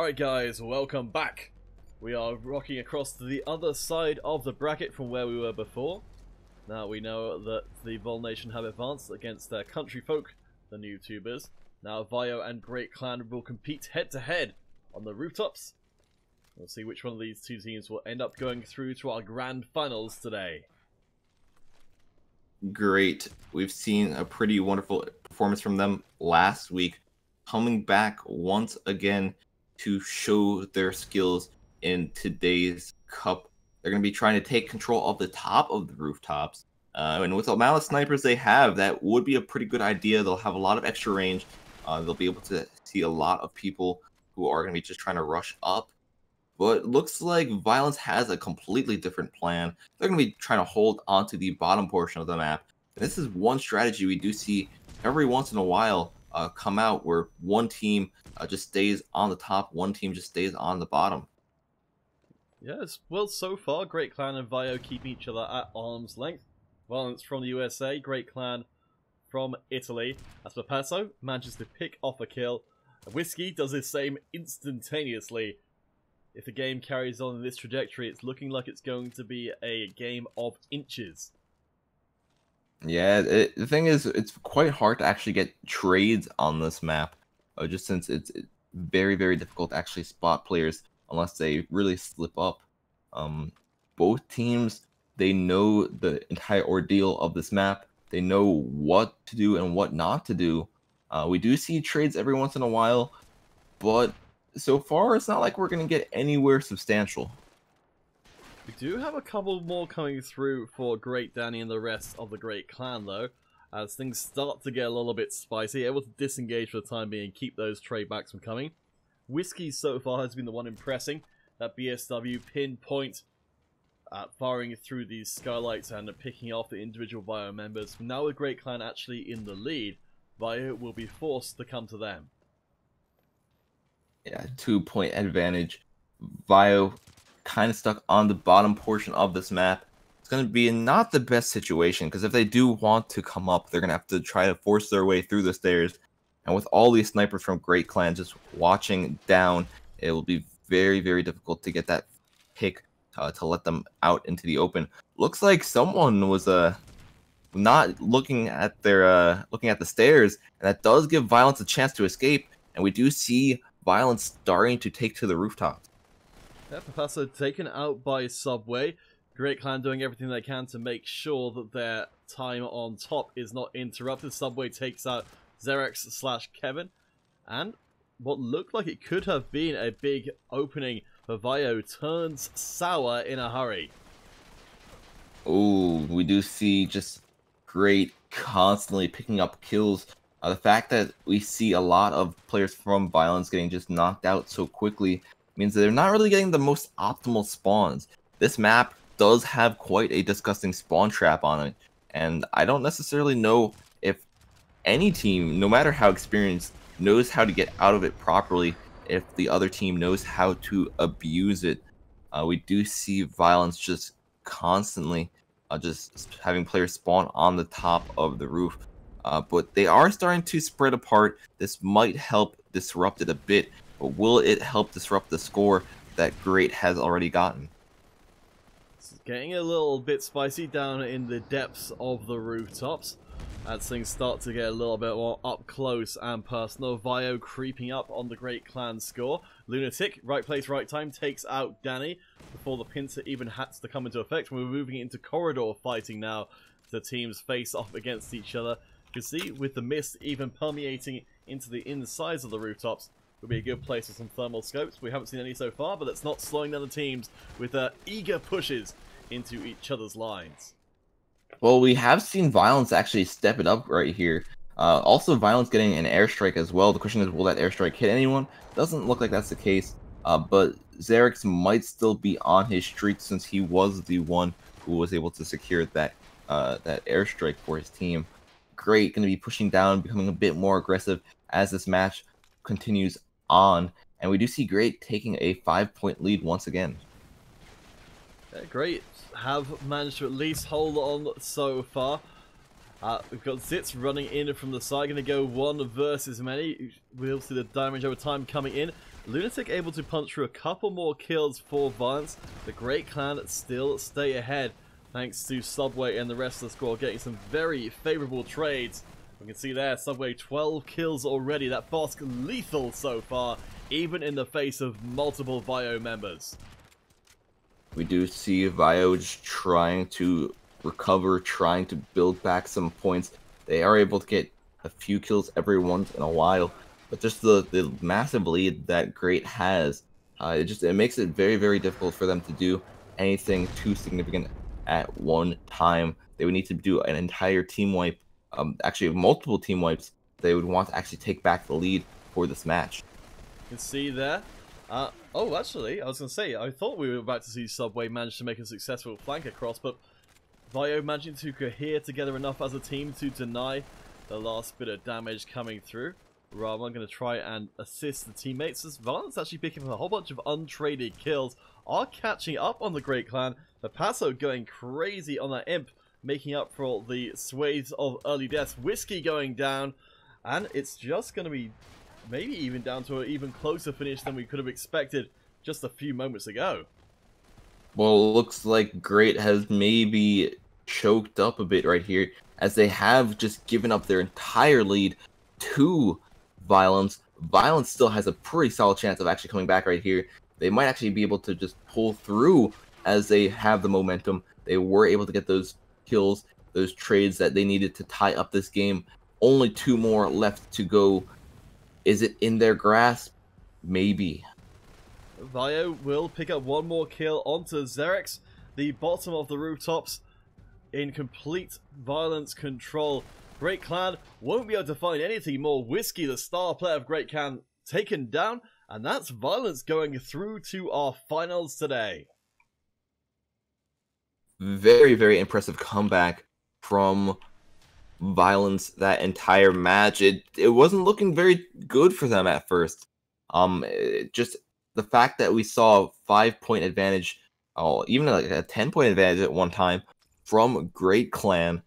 Alright guys, welcome back. We are rocking across to the other side of the bracket from where we were before. Now we know that the Vol Nation have advanced against their country folk, the new tubers. Now Vio and Great Clan will compete head to head on the rooftops. We'll see which one of these two teams will end up going through to our grand finals today. Great. We've seen a pretty wonderful performance from them last week, coming back once again to show their skills in today's cup. They're going to be trying to take control of the top of the rooftops. And with the amount of snipers they have, that would be a pretty good idea. They'll have a lot of extra range. They'll be able to see a lot of people who are going to be just trying to rush up. But it looks like Violence has a completely different plan. They're going to be trying to hold onto the bottom portion of the map. And this is one strategy we do see every once in a while come out, where one team just stays on the top, one team just stays on the bottom. Yes, well, so far, Great Clan and Vio keeping each other at arm's length. Violence from the USA, Great Clan from Italy. As for Passo, manages to pick off a kill. Whiskey does the same instantaneously. If the game carries on in this trajectory, it's looking like it's going to be a game of inches. Yeah, the thing is, it's quite hard to actually get trades on this map, just since it's very, very difficult to actually spot players unless they really slip up. Both teams, they know the entire ordeal of this map. They know what to do and what not to do. We do see trades every once in a while, but so far it's not like we're going to get anywhere substantial. We do have a couple more coming through for Great Danny and the rest of the Great Clan, though, as things start to get a little bit spicy, able to disengage for the time being and keep those trade backs from coming. Whiskey so far has been the one impressing. That BSW pinpoint firing through these skylights and picking off the individual Vio members. Now with Great Clan actually in the lead, Vio will be forced to come to them. Yeah, 2-point advantage. Vio kind of stuck on the bottom portion of this map. It's going to be not the best situation, because if they do want to come up, they're going to have to try to force their way through the stairs. And with all these snipers from Great Clan just watching down, it will be very, very difficult to get that pick to let them out into the open. Looks like someone was not looking at their looking at the stairs, and that does give Violence a chance to escape. And we do see Violence starting to take to the rooftops. Yeah, Professor taken out by Subway. Great Clan doing everything they can to make sure that their time on top is not interrupted. Subway takes out Xerex/Kevin. And what looked like it could have been a big opening for Vio turns sour in a hurry. Oh, we do see just Great constantly picking up kills. The fact that we see a lot of players from Violence getting just knocked out so quickly means that they're not really getting the most optimal spawns. This map does have quite a disgusting spawn trap on it, and I don't necessarily know if any team, no matter how experienced, knows how to get out of it properly if the other team knows how to abuse it. We do see Violence just constantly just having players spawn on the top of the roof. But they are starting to spread apart. This might help disrupt it a bit, but will it help disrupt the score that Great has already gotten? It's getting a little bit spicy down in the depths of the rooftops as things start to get a little bit more up close and personal. Vio creeping up on the Great Clan score. Lunatic, right place, right time, takes out Danny before the pincer even has to come into effect. We're moving into corridor fighting now. The teams face off against each other. You can see with the mist even permeating into the insides of the rooftops would be a good place for some thermal scopes. We haven't seen any so far, but that's not slowing down the teams with eager pushes into each other's lines. Well, we have seen Violence actually step it up right here. Also, Violence getting an airstrike as well. The question is, will that airstrike hit anyone? Doesn't look like that's the case. But Xerex might still be on his streak, since he was the one who was able to secure that airstrike for his team. Great, going to be pushing down, becoming a bit more aggressive as this match continues on. And we do see Great taking a 5-point lead once again. Great have managed to at least hold on so far. We've got Zitz running in from the side, going to go one versus many. We'll see the damage over time coming in. Lunatic able to punch through a couple more kills for Violence. The Great Clan still stay ahead thanks to Subway and the rest of the squad getting some very favourable trades. We can see there, Subway 12 kills already. That Bosk lethal so far, even in the face of multiple Vio members. We do see Vio just trying to recover, trying to build back some points. They are able to get a few kills every once in a while, but just the massive lead that Great has, it makes it very, very difficult for them to do anything too significant at one time. They would need to do an entire team wipe, actually multiple team wipes. They would want to actually take back the lead for this match. You can see there. Oh, actually, I was going to say, I thought we were about to see Subway manage to make a successful flank across, but Vio managing to cohere together enough as a team to deny the last bit of damage coming through. Rather, I'm going to try and assist the teammates as Violence actually picking up a whole bunch of untraded kills, are catching up on the Great Clan. The Paso going crazy on that Imp, making up for all the swathes of early deaths. Whiskey going down, and it's just going to be maybe even down to an even closer finish than we could have expected just a few moments ago. Well, it looks like Great has maybe choked up a bit right here, as they have just given up their entire lead to Violence. Violence still has a pretty solid chance of actually coming back right here. They might actually be able to just pull through as they have the momentum. They were able to get those kills, those trades that they needed to tie up this game. Only 2 more left to go. Is it in their grasp? Maybe. Vio will pick up 1 more kill onto Xerix. The bottom of the rooftops in complete Violence control. Great Clan won't be able to find anything more. Whiskey, the star player of Great Clan, taken down. And that's Violence going through to our finals today. Very, very impressive comeback from Violence that entire match. It wasn't looking very good for them at first. Just the fact that we saw a 5-point advantage, even like a 10-point advantage at one time from Great Clan,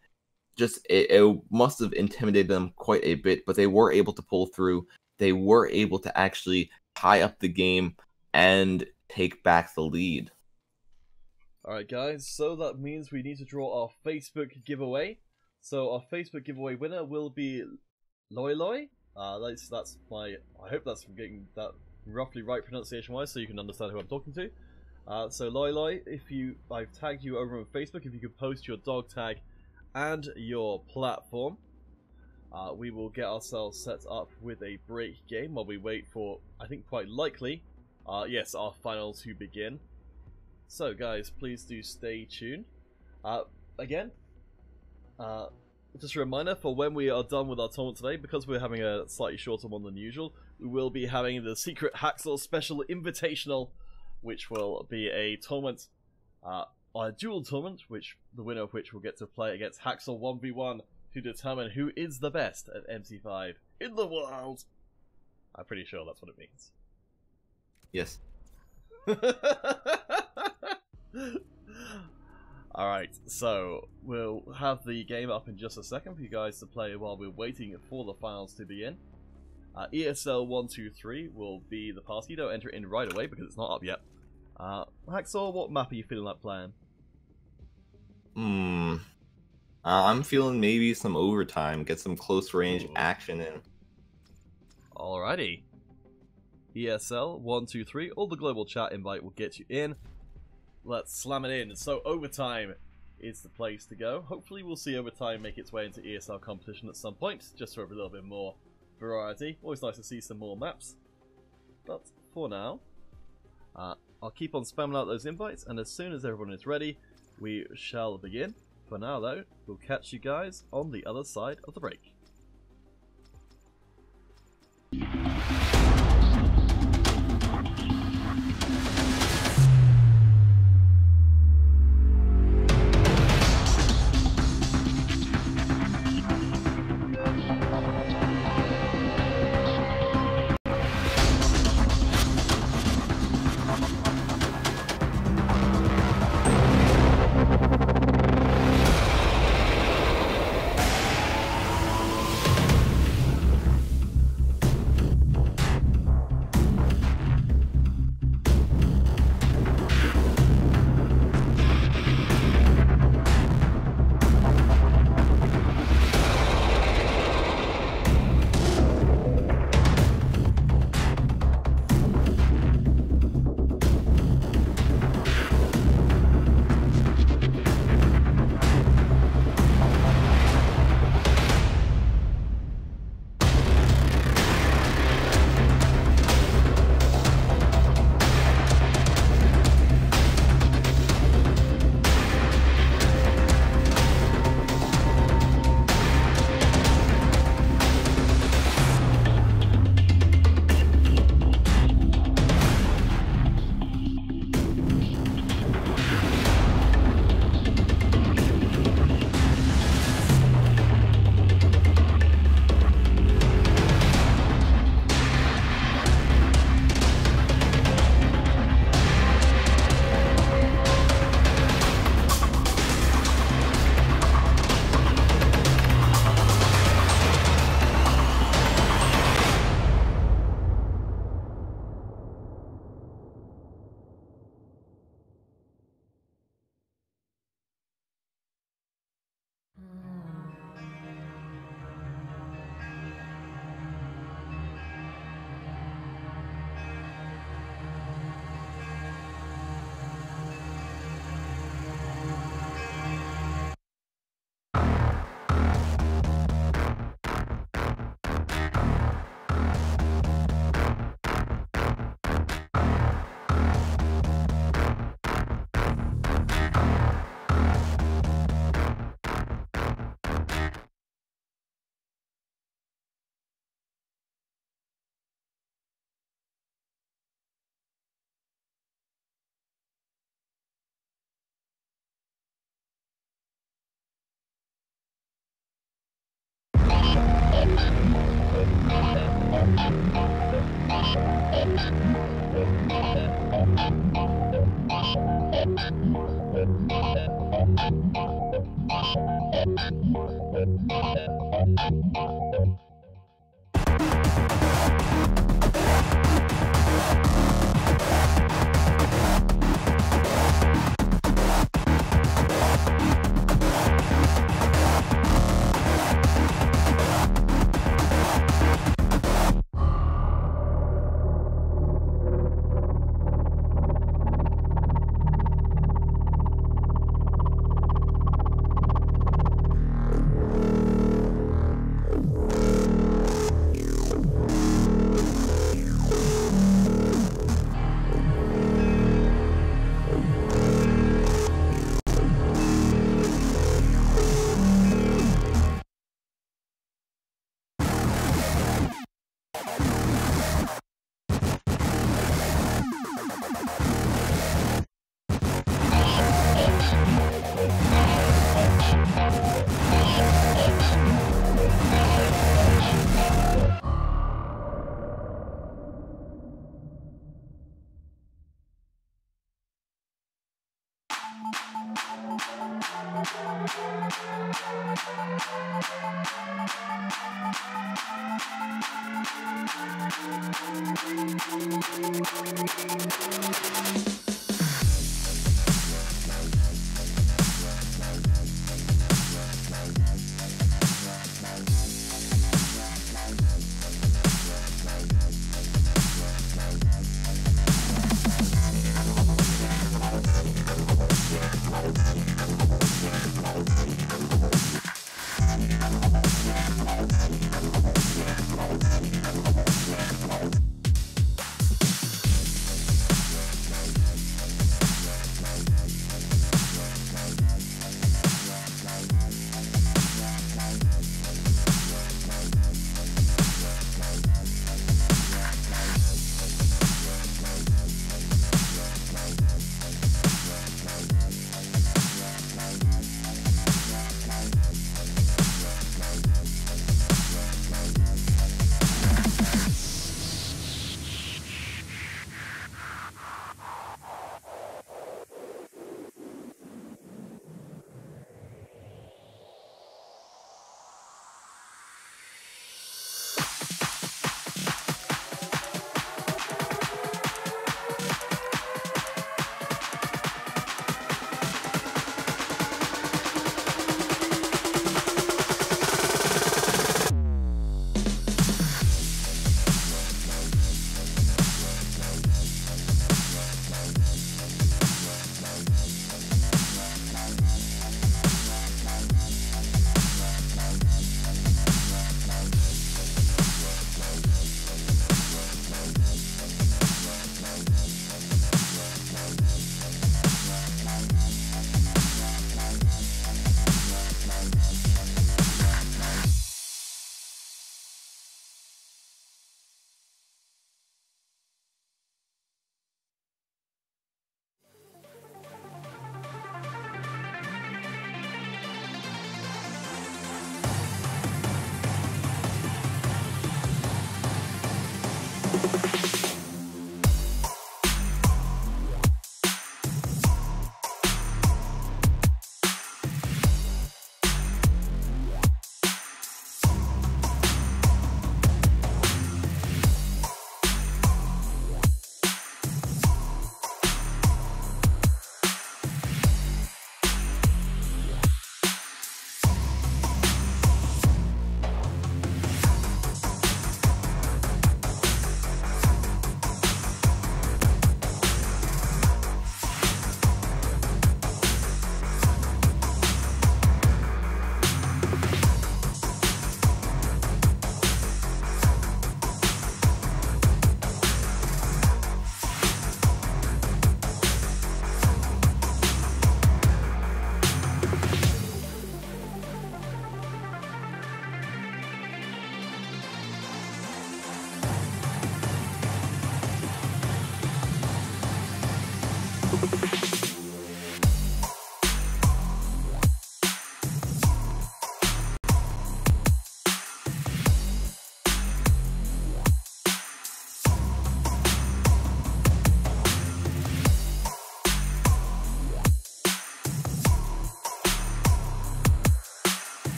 just it must have intimidated them quite a bit, but they were able to pull through. They were able to actually tie up the game and take back the lead. Alright guys, so that means we need to draw our Facebook giveaway. So our Facebook giveaway winner will be Loy. That's my, I hope that's getting that roughly right pronunciation wise, so you can understand who I'm talking to. So Loy, I've tagged you over on Facebook. If you could post your dog tag and your platform, we will get ourselves set up with a break game while we wait for, I think quite likely, yes, our final to begin. So guys, please do stay tuned. Again, just a reminder for when we are done with our tournament today, because we're having a slightly shorter one than usual, we will be having the Secret Hacksaw Special Invitational, which will be a tournament, a dual tournament, which the winner of which will get to play against Hacksaw 1v1 to determine who is the best at MC5 in the world. I'm pretty sure that's what it means. Yes. Alright, so we'll have the game up in just a second for you guys to play while we're waiting for the finals to begin. ESL 123 will be the passkey. Don't enter it in right away because it's not up yet. Hacksaw, what map are you feeling like playing? I'm feeling maybe some overtime, get some close range action in. Alrighty. ESL 123, all the global chat invite will get you in. Let's slam it in. So overtime is the place to go. Hopefully we'll see overtime make its way into ESL competition at some point, just for a little bit more variety. Always nice to see some more maps. But for now, I'll keep on spamming out those invites, and as soon as everyone is ready, we shall begin. For now though, we'll catch you guys on the other side of the break.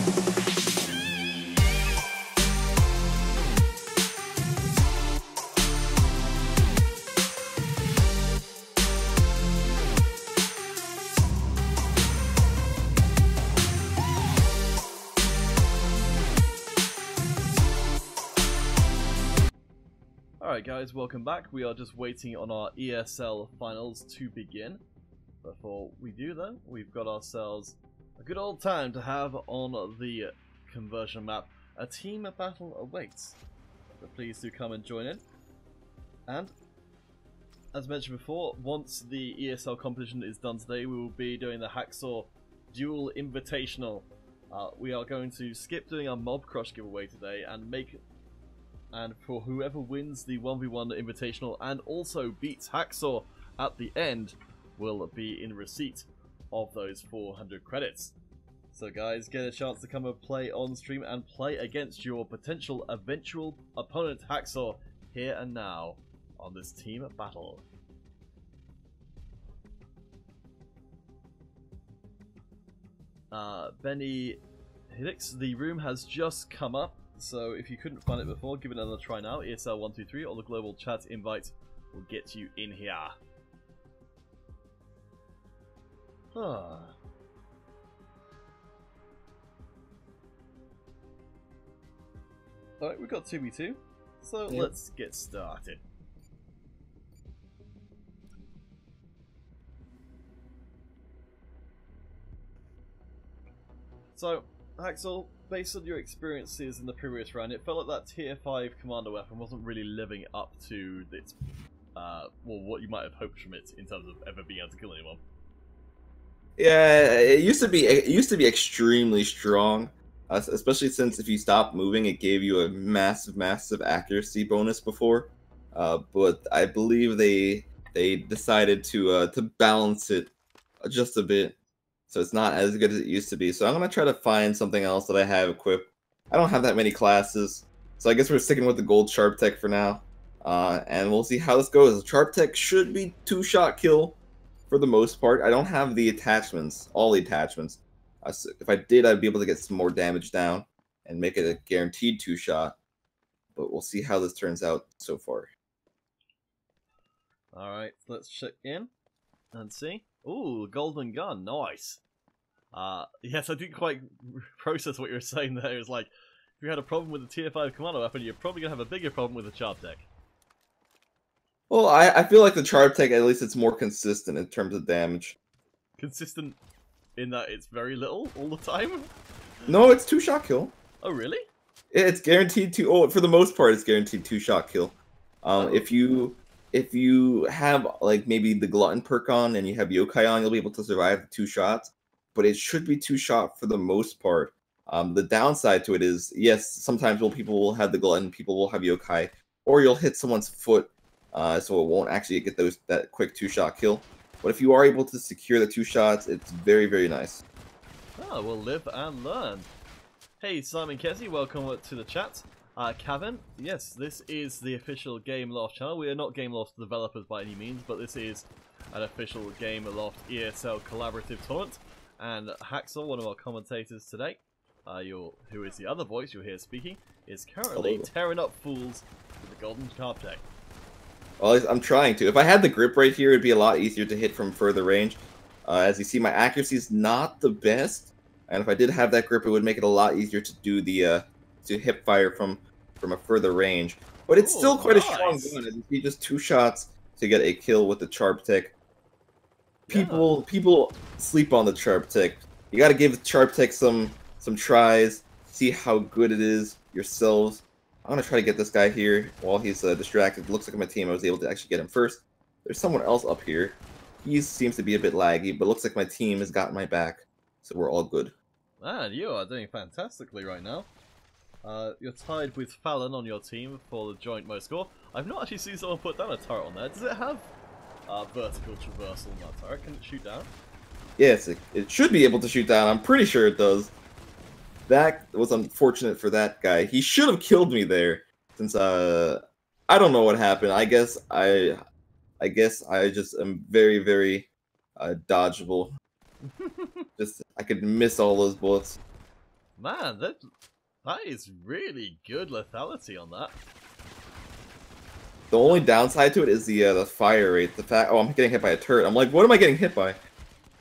Alright guys, welcome back. We are just waiting on our ESL finals to begin. Before we do though, we've got ourselves a good old time to have on the conversion map. A team battle awaits. So please do come and join in. And, as mentioned before, once the ESL competition is done today, we will be doing the Hacksaw Duel Invitational. We are going to skip doing our Mob Crush giveaway today and for whoever wins the 1v1 invitational and also beats Hacksaw at the end will be in receipt of those 400 credits. So guys, get a chance to come and play on stream and play against your potential eventual opponent Hacksaw here and now on this team battle. Benny Hidix, the room has just come up. So if you couldn't find it before, give it another try now. ESL123 or the global chat invite will get you in here. Alright, we've got 2v2, so let's get started. So, Axel, based on your experiences in the previous round, it felt like that tier 5 commander weapon wasn't really living up to its, well, what you might have hoped from it in terms of ever being able to kill anyone. Yeah, it used to be extremely strong, especially since if you stopped moving, it gave you a massive accuracy bonus before. But I believe they decided to balance it just a bit. So it's not as good as it used to be. So I'm going to try to find something else that I have equipped. I don't have that many classes. So I guess we're sticking with the gold Sharp Tech for now. And we'll see how this goes. The Sharp Tech should be 2-shot kill for the most part. I don't have the attachments, all the attachments. If I did, I'd be able to get some more damage down and make it a guaranteed 2-shot. But we'll see how this turns out so far. Alright, let's check in and see. Ooh, golden gun, nice. Yes, I didn't quite process what you were saying there. It's like, if you had a problem with the tier 5 commander weapon, you're probably going to have a bigger problem with the Sharp Tech. Well, I feel like the Sharp Tech, at least it's more consistent in terms of damage. Consistent in that it's very little all the time? No, it's 2-shot kill. Oh, really? It's guaranteed to, oh, for the most part, it's guaranteed 2-shot kill. If you have, like, maybe the Glutton perk on and you have Yokai on, you'll be able to survive the 2 shots. But it should be 2-shot for the most part. The downside to it is, yes, sometimes people will have the Glutton, people will have Yokai, or you'll hit someone's foot, so it won't actually get that quick 2-shot kill. But if you are able to secure the 2 shots, it's very nice. Oh, we'll live and learn. Hey, Simon Kesey, welcome to the chat. Kevin, yes, this is the official Game Loft channel. We are not Game Loft developers by any means, but this is an official Game Loft ESL collaborative tournament. And Hacksaw, one of our commentators today, who is the other voice you'll hear speaking, is currently tearing up fools with the golden Sharp Tech. Well, I'm trying to. If I had the grip right here, it'd be a lot easier to hit from further range. As you see, my accuracy is not the best, and if I did have that grip, it would make it a lot easier to do the to hip fire from a further range. But it's still quite a strong gun. As you see, just 2 shots to get a kill with the Sharp Tech. People sleep on the Sharp Tech. You got to give Sharp Tech some tries, see how good it is yourselves. I'm gonna try to get this guy here while he's distracted. Looks like my team I was able to actually get him first. There's someone else up here. He seems to be a bit laggy, but looks like my team has got my back, so we're all good. Man, you are doing fantastically right now. You're tied with Fallon on your team for the joint most score. I've not actually seen someone put down a turret on there. Does it have vertical traversal on that turret? Can it shoot down? Yes, it should be able to shoot down. I'm pretty sure it does. That was unfortunate for that guy. He should have killed me there, since I don't know what happened. I guess I just am very dodgeable. Just I could miss all those bullets. Man, that is really good lethality on that. The only downside to it is the fire rate. The fact, oh, I'm getting hit by a turret. I'm like, what am I getting hit by?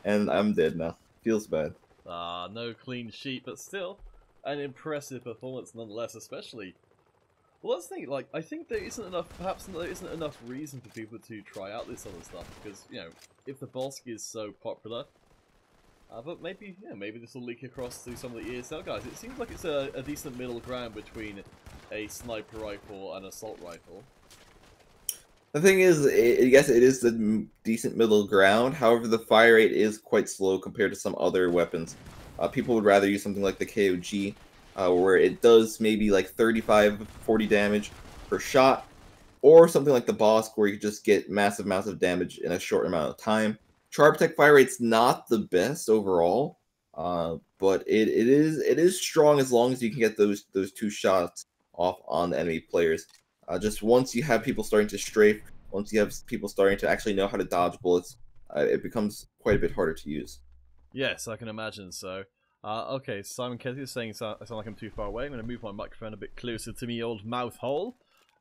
And I'm dead now. Feels bad. Ah, no clean sheet, but still an impressive performance nonetheless. Especially, well, let's think. Like, I think there isn't enough. Perhaps there isn't enough reason for people to try out this other stuff because if the Bosk is so popular. But maybe, maybe this will leak across to some of the ESL guys. It seems like it's a decent middle ground between a sniper rifle and assault rifle. The thing is, yes, it is the decent middle ground. However, the fire rate is quite slow compared to some other weapons. People would rather use something like the KOG, where it does maybe like 35, 40 damage per shot, or something like the Bosk, where you just get massive amounts of damage in a short amount of time. Sharp-Tech fire rate's not the best overall, but it is strong as long as you can get those 2 shots off on the enemy players. Just once you have people starting to strafe, once you have people starting to actually know how to dodge bullets, it becomes quite a bit harder to use. Yes, I can imagine so. Okay, Simon Kesey is saying I sound like I'm too far away. I'm going to move my microphone a bit closer to me old mouth hole.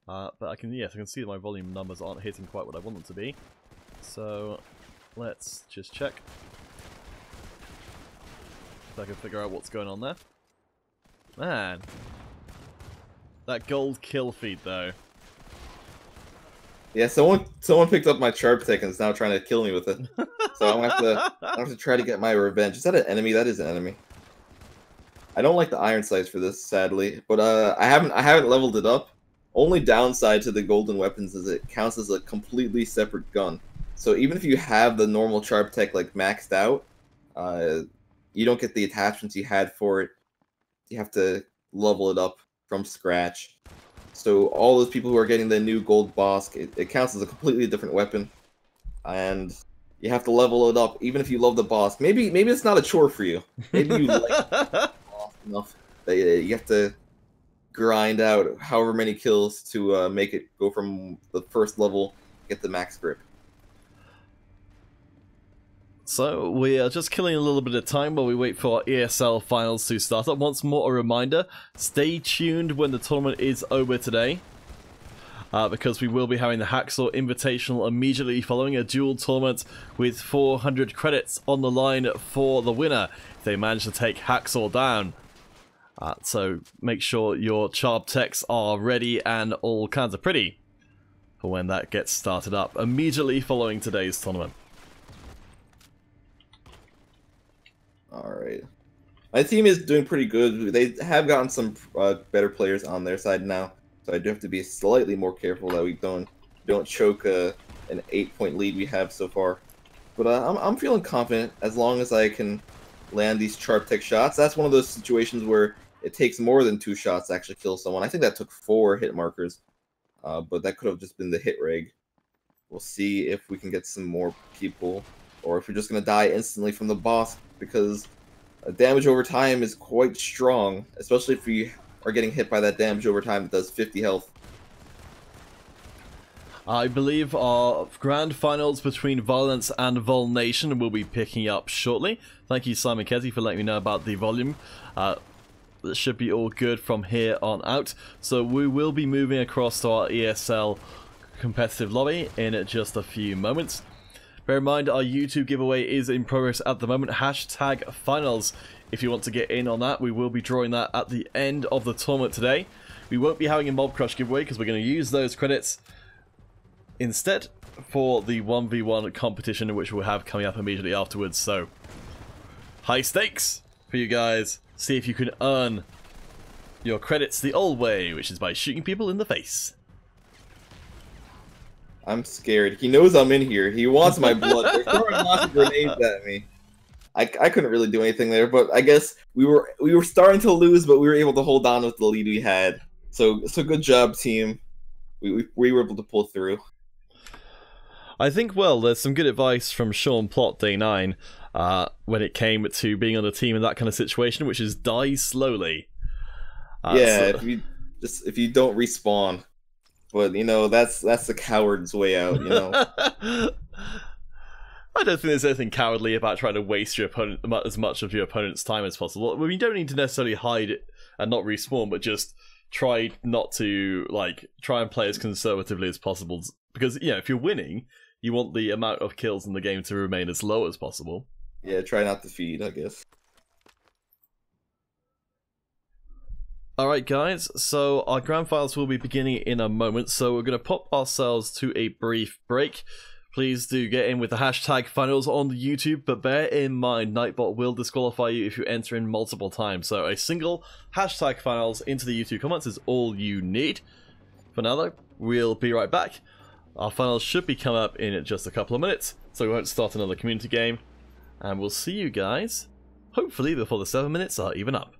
But I can see that my volume numbers aren't hitting quite what I want them to be. So let's just check if I can figure out what's going on there. Man, that gold kill feed though. Yeah, someone picked up my Sharp-Tech and is now trying to kill me with it. So I'm gonna have to try to get my revenge. Is that an enemy? That is an enemy. I don't like the iron sights for this, sadly, but I haven't leveled it up. Only downside to the golden weapons is it counts as a completely separate gun. So even if you have the normal Sharp-Tech like maxed out, you don't get the attachments you had for it. You have to level it up from scratch. So all those people who are getting the new gold Bosk, it counts as a completely different weapon, and you have to level it up. Even if you love the Bosk, maybe it's not a chore for you. Maybe you like the Bosk enough that you have to grind out however many kills to make it go from the first level, get the max grip. So we are just killing a little bit of time while we wait for our ESL finals to start up. Once more, a reminder, stay tuned when the tournament is over today. Because we will be having the Hacksaw Invitational immediately following a dual tournament with 400 credits on the line for the winner if they manage to take Hacksaw down. So make sure your Sharp-Techs are ready and all kinds of pretty for when that gets started up immediately following today's tournament. Alright. My team is doing pretty good. They have gotten some better players on their side now, so I do have to be slightly more careful that we don't choke an 8-point lead we have so far. But I'm feeling confident as long as I can land these Sharp-Tech shots. That's one of those situations where it takes more than 2 shots to actually kill someone. I think that took 4 hit markers, but that could have just been the hit reg. We'll see if we can get some more people, or if we're just going to die instantly from the boss, because damage over time is quite strong, especially if we are getting hit by that damage over time that does 50 health. I believe our grand finals between Violence and Vol Nation will be picking up shortly. Thank you, Simon Kesey, for letting me know about the volume. That should be all good from here on out. So we will be moving across to our ESL competitive lobby in just a few moments. Bear in mind, our YouTube giveaway is in progress at the moment. Hashtag finals. If you want to get in on that, we will be drawing that at the end of the tournament today. We won't be having a Mob Crush giveaway because we're going to use those credits instead for the 1v1 competition, which we'll have coming up immediately afterwards. So, high stakes for you guys. See if you can earn your credits the old way, which is by shooting people in the face. I'm scared. He knows I'm in here. He wants my blood. They're throwing lots of grenades at me. I couldn't really do anything there, but I guess we were starting to lose, but we were able to hold on with the lead we had. So good job, team. We were able to pull through. I think, well, there's some good advice from Sean Plott Day 9 when it came to being on a team in that kind of situation, which is die slowly. Yeah, so if you don't respawn. But, you know, that's the coward's way out, you know. I don't think there's anything cowardly about trying to waste your opponent as much of your opponent's time as possible. I mean, you don't need to necessarily hide it and not respawn, but just try not to try and play as conservatively as possible. Because if you're winning, you want the amount of kills in the game to remain as low as possible. Yeah, try not to feed, I guess. Alright guys, so our grand finals will be beginning in a moment, so we're going to pop ourselves to a brief break. Please do get in with the hashtag finals on the YouTube, but bear in mind Nightbot will disqualify you if you enter in multiple times, so a single hashtag finals into the YouTube comments is all you need. For now though, we'll be right back. Our finals should be coming up in just a couple of minutes, so we won't start another community game, and we'll see you guys, hopefully before the 7 minutes are even up.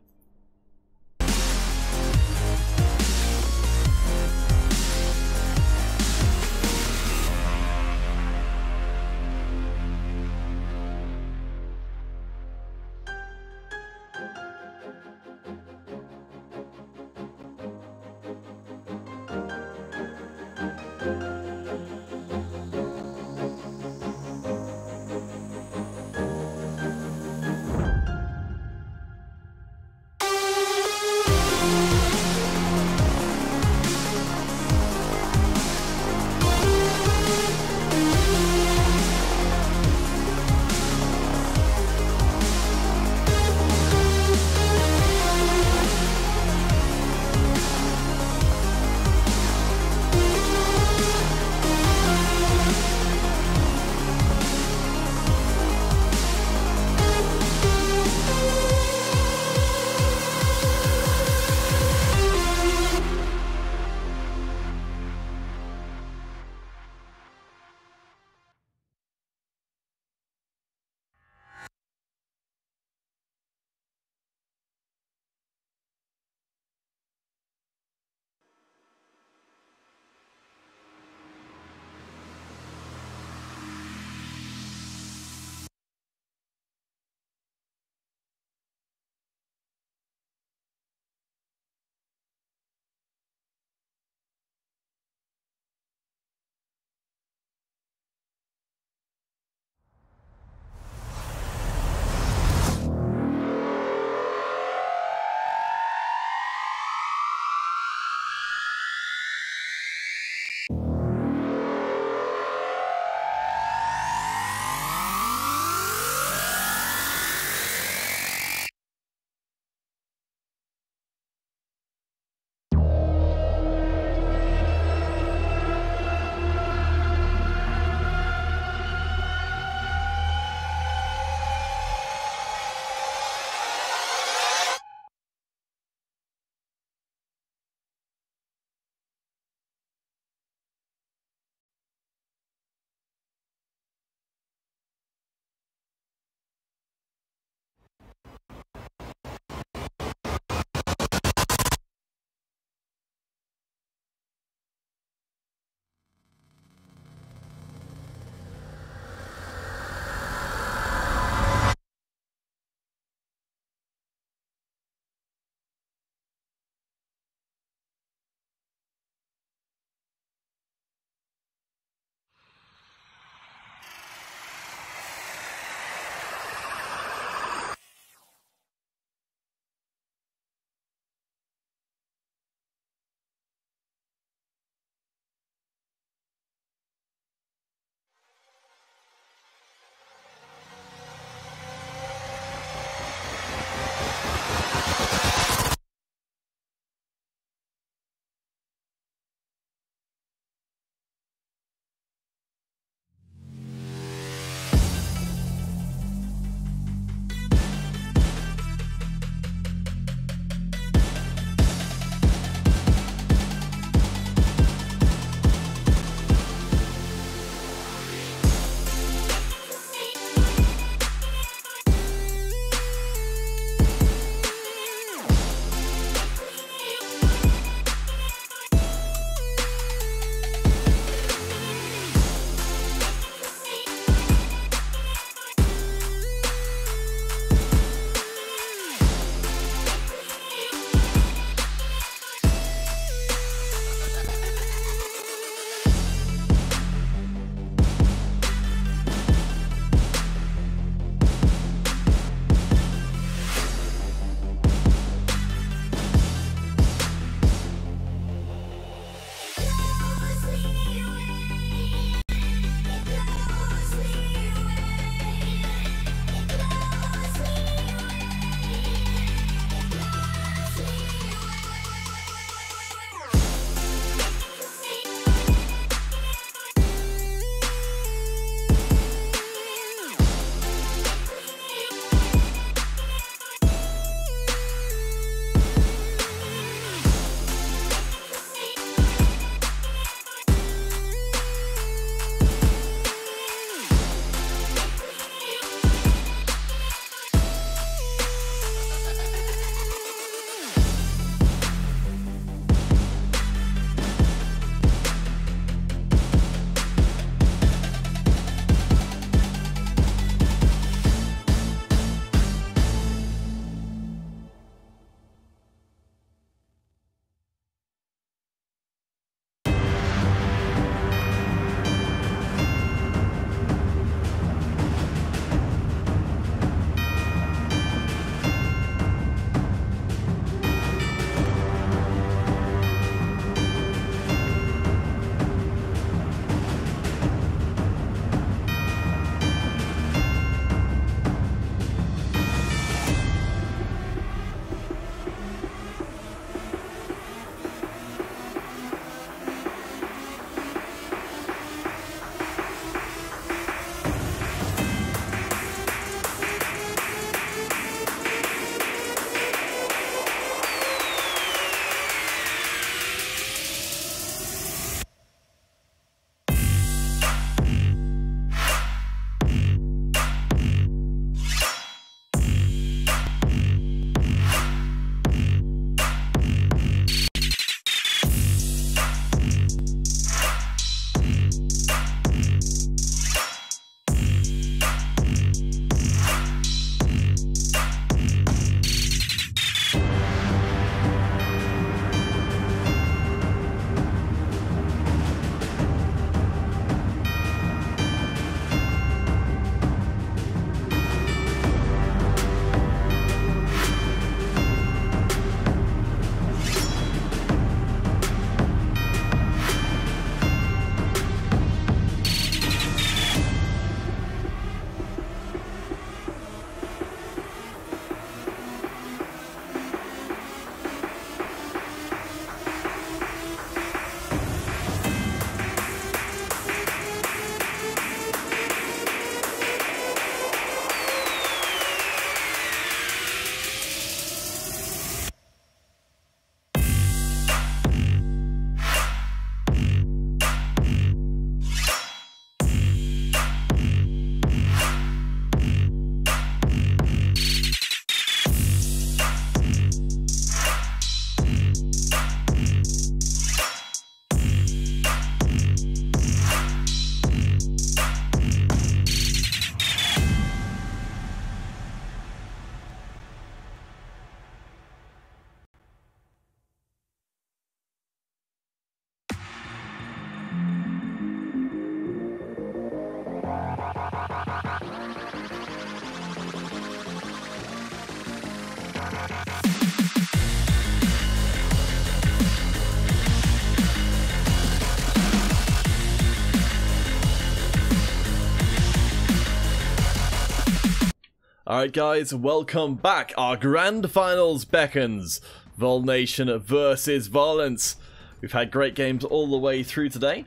Alright guys, welcome back. Our grand finals beckons. Vol Nation versus Violence. We've had great games all the way through today.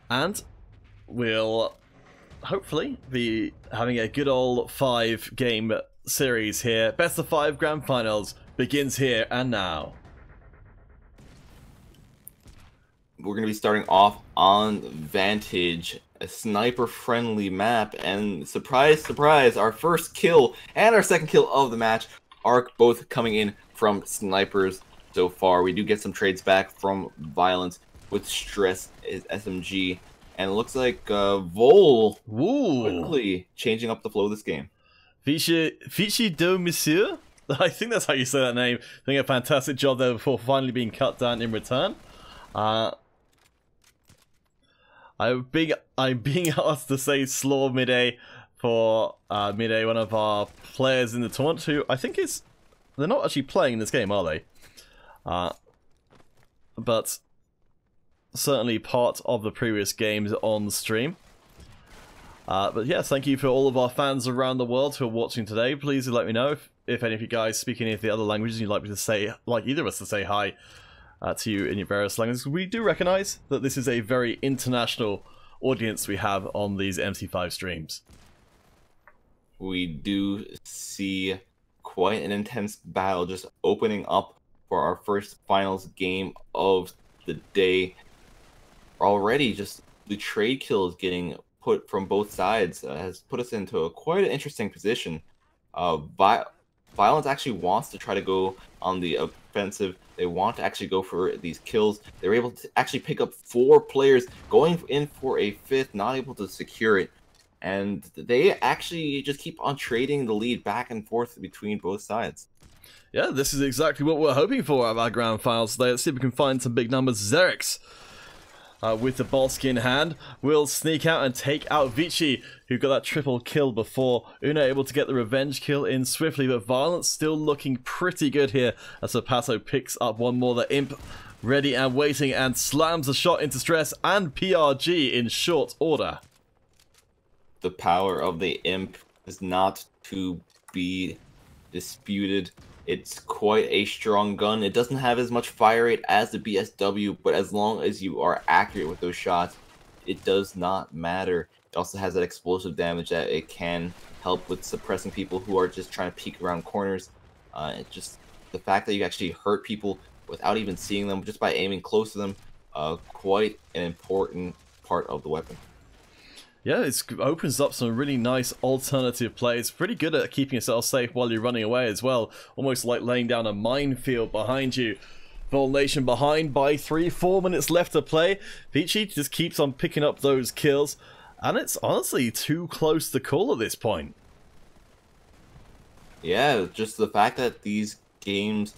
And we'll hopefully be having a good old 5-game series here. Best of 5 grand finals begins here and now. We're going to be starting off on Vantage, a sniper-friendly map, and surprise, surprise, our first kill and our second kill of the match are both coming in from snipers so far. We do get some trades back from Violence with Stress is SMG, and it looks like Vol quickly changing up the flow of this game. Fichi de Monsieur? I think that's how you say that name. Doing a fantastic job there before finally being cut down in return. I'm being asked to say Slaw Midday for Midday, one of our players in the tournament, who I think is... They're not actually playing in this game, are they? But certainly part of the previous games on the stream. But yes, thank you for all of our fans around the world who are watching today. Please do let me know if any of you guys speak any of the other languages and you'd like me to say, like either of us to say hi to you in your various languages. We do recognize that this is a very international audience we have on these MC5 streams. We do see quite an intense battle just opening up for our first finals game of the day. Already just the trade kills getting put from both sides has put us into quite an interesting position. Violence actually wants to try to go on the offensive. They want to actually go for these kills. They were able to actually pick up 4 players, going in for a 5th, not able to secure it. And they actually just keep on trading the lead back and forth between both sides. Yeah, this is exactly what we're hoping for out of our grand finals today. Let's see if we can find some big numbers. Xerix, with the Bolski in hand, will sneak out and take out Vici, who got that triple kill before. Una able to get the revenge kill in swiftly, but Violence still looking pretty good here as Paso picks up one more. The Imp ready and waiting and slams a shot into Stress and PRG in short order. The power of the Imp is not to be disputed. It's quite a strong gun. It doesn't have as much fire rate as the BSW, but as long as you are accurate with those shots, it does not matter. It also has that explosive damage that it can help with suppressing people who are just trying to peek around corners. It's just the fact that you actually hurt people without even seeing them, just by aiming close to them, quite an important part of the weapon. Yeah, it opens up some really nice alternative plays. Pretty good at keeping yourself safe while you're running away as well. Almost like laying down a minefield behind you. Vol Nation behind by 3-4 minutes left to play. Vici just keeps on picking up those kills. And it's honestly too close to call at this point. Yeah, just the fact that these games,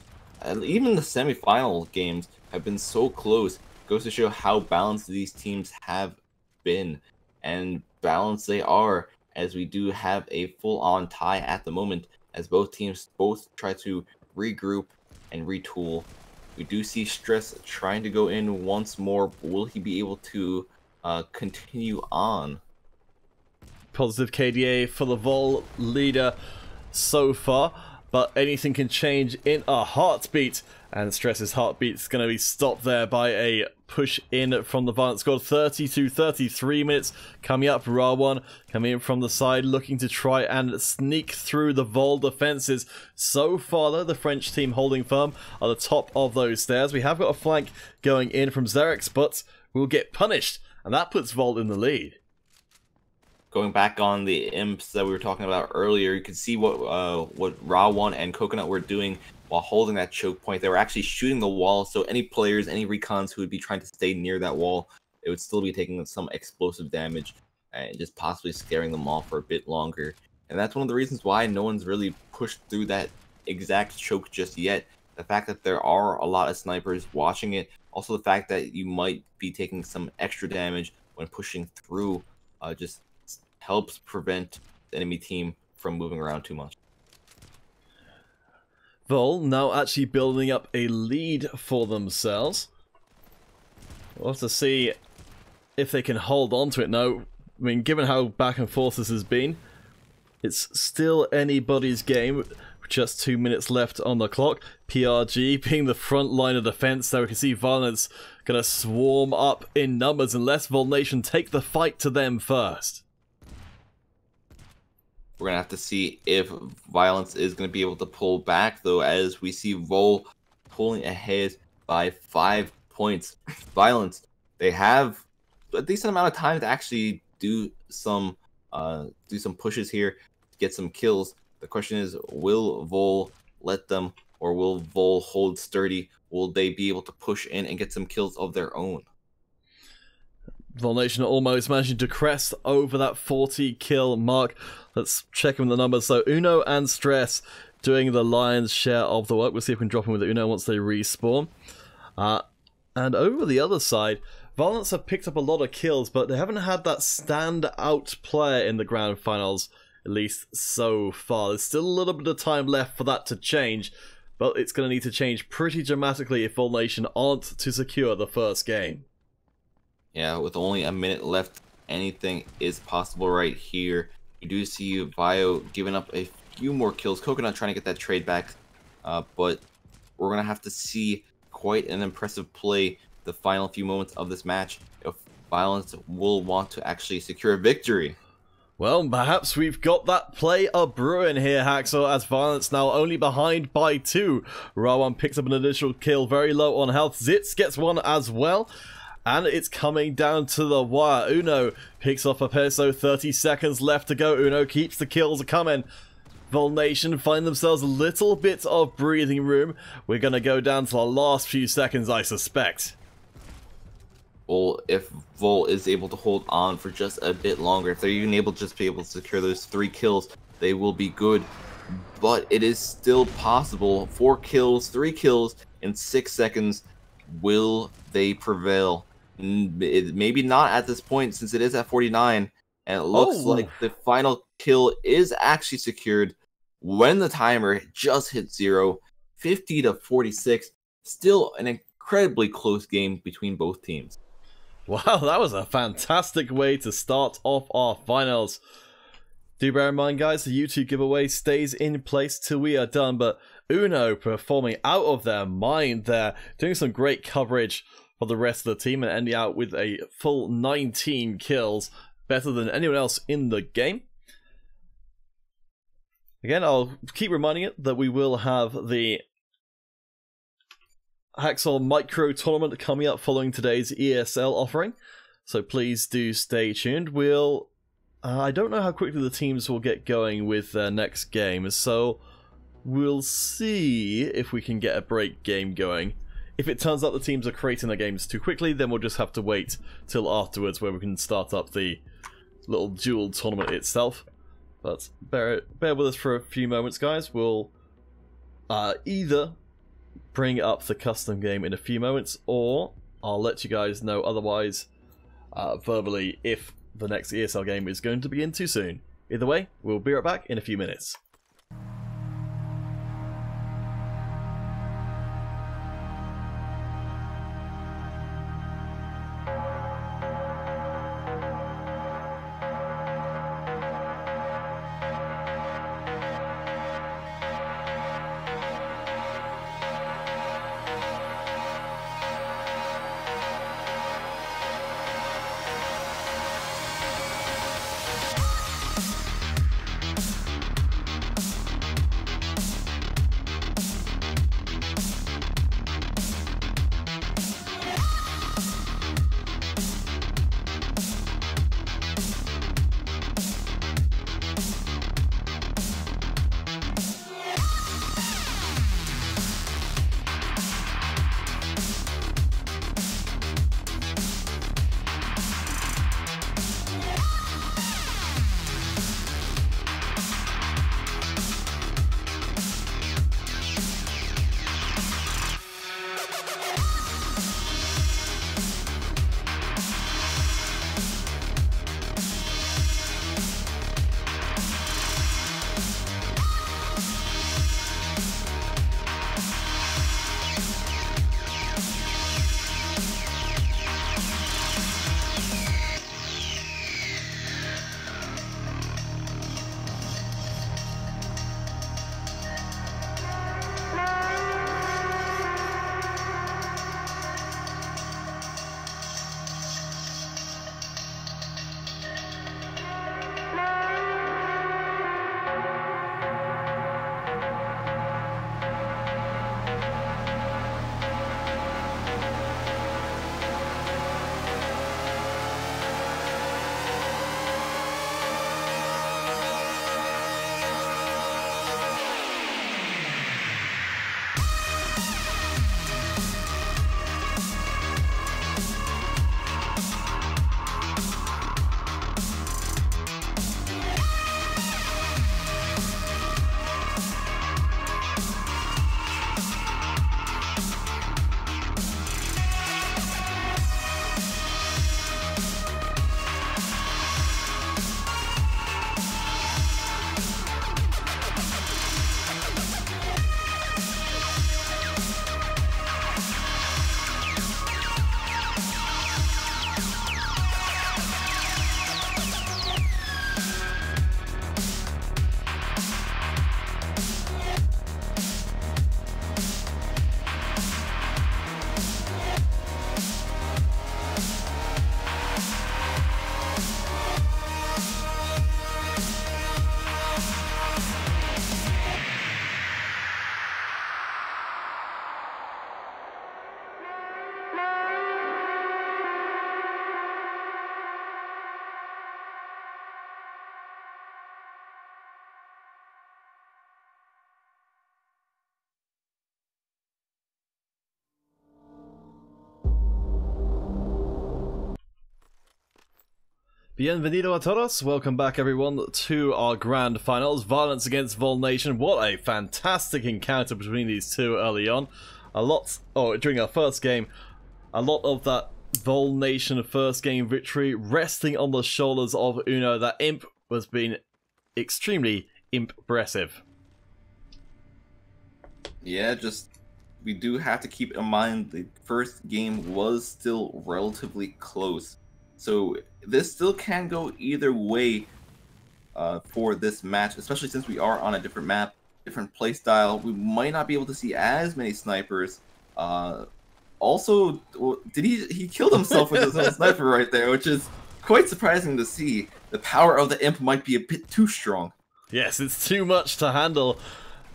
even the semi-final games, have been so close goes to show how balanced these teams have been. And balanced they are, as we do have a full-on tie at the moment, as both teams try to regroup and retool. We do see Stress trying to go in once more. Will he be able to continue on? Positive KDA for the Vol leader so far, but anything can change in a heartbeat. And Stress's heartbeat's going to be stopped there by a push in from the Violence squad. 30 to 33 minutes coming up. Rawan coming in from the side, looking to try and sneak through the Vol defenses. So far, though, the French team holding firm at the top of those stairs. We have got a flank going in from Xerix, but we'll get punished, and that puts Vol in the lead. Going back on the imps that we were talking about earlier, you could see what Rawan and Coconut were doing while holding that choke point. They were actually shooting the wall, so any players, any recons who would be trying to stay near that wall, it would still be taking some explosive damage and just possibly scaring them off for a bit longer. And that's one of the reasons why no one's really pushed through that exact choke just yet. The fact that there are a lot of snipers watching it, also the fact that you might be taking some extra damage when pushing through, just helps prevent the enemy team from moving around too much. Vol now actually building up a lead for themselves. We'll have to see if they can hold on to it now. I mean, given how back and forth this has been, It's still anybody's game, with just 2 minutes left on the clock. PRG being the front line of defense, so we can see Violence gonna swarm up in numbers unless Volnation take the fight to them first. We're gonna have to see if Violence is gonna be able to pull back, though, as we see Vol pulling ahead by 5 points. Violence, they have a decent amount of time to actually do some pushes here, get some kills. The question is, will Vol let them, or will Vol hold sturdy? Will they be able to push in and get some kills of their own? Volnation almost managing to crest over that 40 kill mark. Let's check in the numbers. So Uno and Stress doing the lion's share of the work. We'll see if we can drop in with Uno once they respawn. And over the other side, Violence have picked up a lot of kills, but they haven't had that stand-out player in the grand finals, at least so far. There's still a little bit of time left for that to change, but it's going to need to change pretty dramatically if Volnation aren't to secure the first game. Yeah, with only a minute left, anything is possible right here. You do see Vio giving up a few more kills. Coconut trying to get that trade back, but we're going to have to see quite an impressive play the final few moments of this match if Violence will want to actually secure a victory. Well, perhaps we've got that play a-brewing here, Hacksaw, as Violence now only behind by 2. Rawan picks up an additional kill, very low on health. Zitz gets one as well. And it's coming down to the wire. Uno picks off a peso, 30 seconds left to go. Uno keeps the kills coming. Volnation find themselves a little bit of breathing room. We're going to go down to the last few seconds, I suspect. Well, if Vol is able to hold on for just a bit longer, if they're even able to just be able to secure those 3 kills, they will be good. But it is still possible. 4 kills, 3 kills in 6 seconds. Will they prevail? Maybe not at this point, since it is at 49, and it looks like the final kill is actually secured when the timer just hit 0, 50 to 46. Still an incredibly close game between both teams. Wow, that was a fantastic way to start off our finals. Do bear in mind, guys, the YouTube giveaway stays in place till we are done, but Uno performing out of their mind there, doing some great coverage for the rest of the team and ending out with a full 19 kills, better than anyone else in the game. Again, I'll keep reminding it that we will have the Hacksaw Micro Tournament coming up following today's ESL offering, so please do stay tuned. I don't know how quickly the teams will get going with their next game, so we'll see if we can get a break game going. If it turns out the teams are creating their games too quickly, then we'll just have to wait till afterwards where we can start up the little dual tournament itself. But bear with us for a few moments, guys. We'll either bring up the custom game in a few moments, or I'll let you guys know otherwise verbally if the next ESL game is going to begin too soon. Either way, we'll be right back in a few minutes. Bienvenido a todos, welcome back everyone to our grand finals, Violence against Vol Nation. What a fantastic encounter between these two early on. During our first game, a lot of that Vol Nation first game victory resting on the shoulders of Uno. That imp was being extremely impressive. Yeah, we do have to keep in mind the first game was still relatively close. So this still can go either way for this match, especially since we are on a different map, different play style. We might not be able to see as many snipers. Also, he killed himself with his own sniper right there, which is quite surprising to see. The power of the imp might be a bit too strong. Yes, it's too much to handle.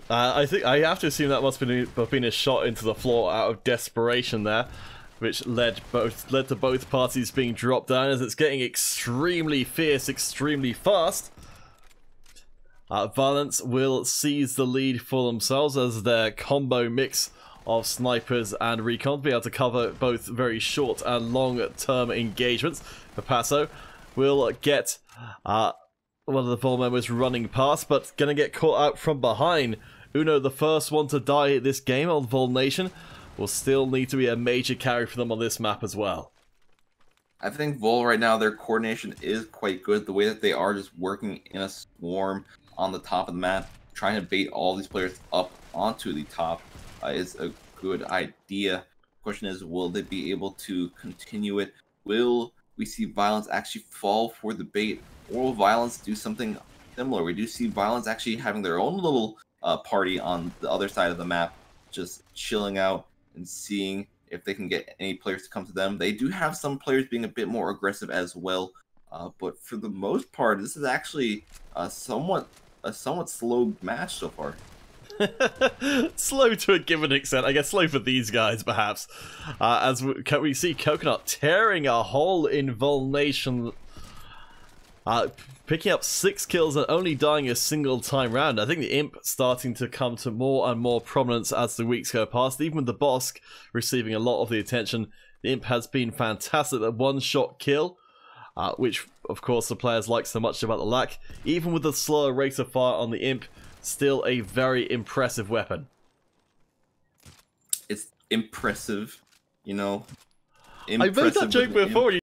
I think I have to assume that must have been a shot into the floor out of desperation there, which led to both parties being dropped down as it's getting extremely fierce, extremely fast. Violence will seize the lead for themselves as their combo mix of snipers and recon be able to cover both very short and long-term engagements. Papasso will get one of the Vol members running past, but gonna get caught out from behind. Uno, the first one to die this game on Vol Nation, will still need to be a major carry for them on this map as well. I think Vol right now, their coordination is quite good. The way that they are just working in a swarm on the top of the map, trying to bait all these players up onto the top is a good idea. The question is, will they be able to continue it? Will we see Violence actually fall for the bait, or will Violence do something similar? We do see Violence actually having their own little party on the other side of the map, just chilling out and seeing if they can get any players to come to them. They do have some players being a bit more aggressive as well, but for the most part, this is actually a somewhat slow match so far. Slow to a given extent, I guess. Slow for these guys, perhaps. As we see Coconut tearing a hole in Vol Nation, picking up 6 kills and only dying a single time round. I think the imp starting to come to more and more prominence as the weeks go past. Even with the Bosk receiving a lot of the attention, the imp has been fantastic at one-shot kill, which of course the players like so much about the lack. Even with the slower rate of fire on the imp, still a very impressive weapon. It's impressive, you know. I made that joke before.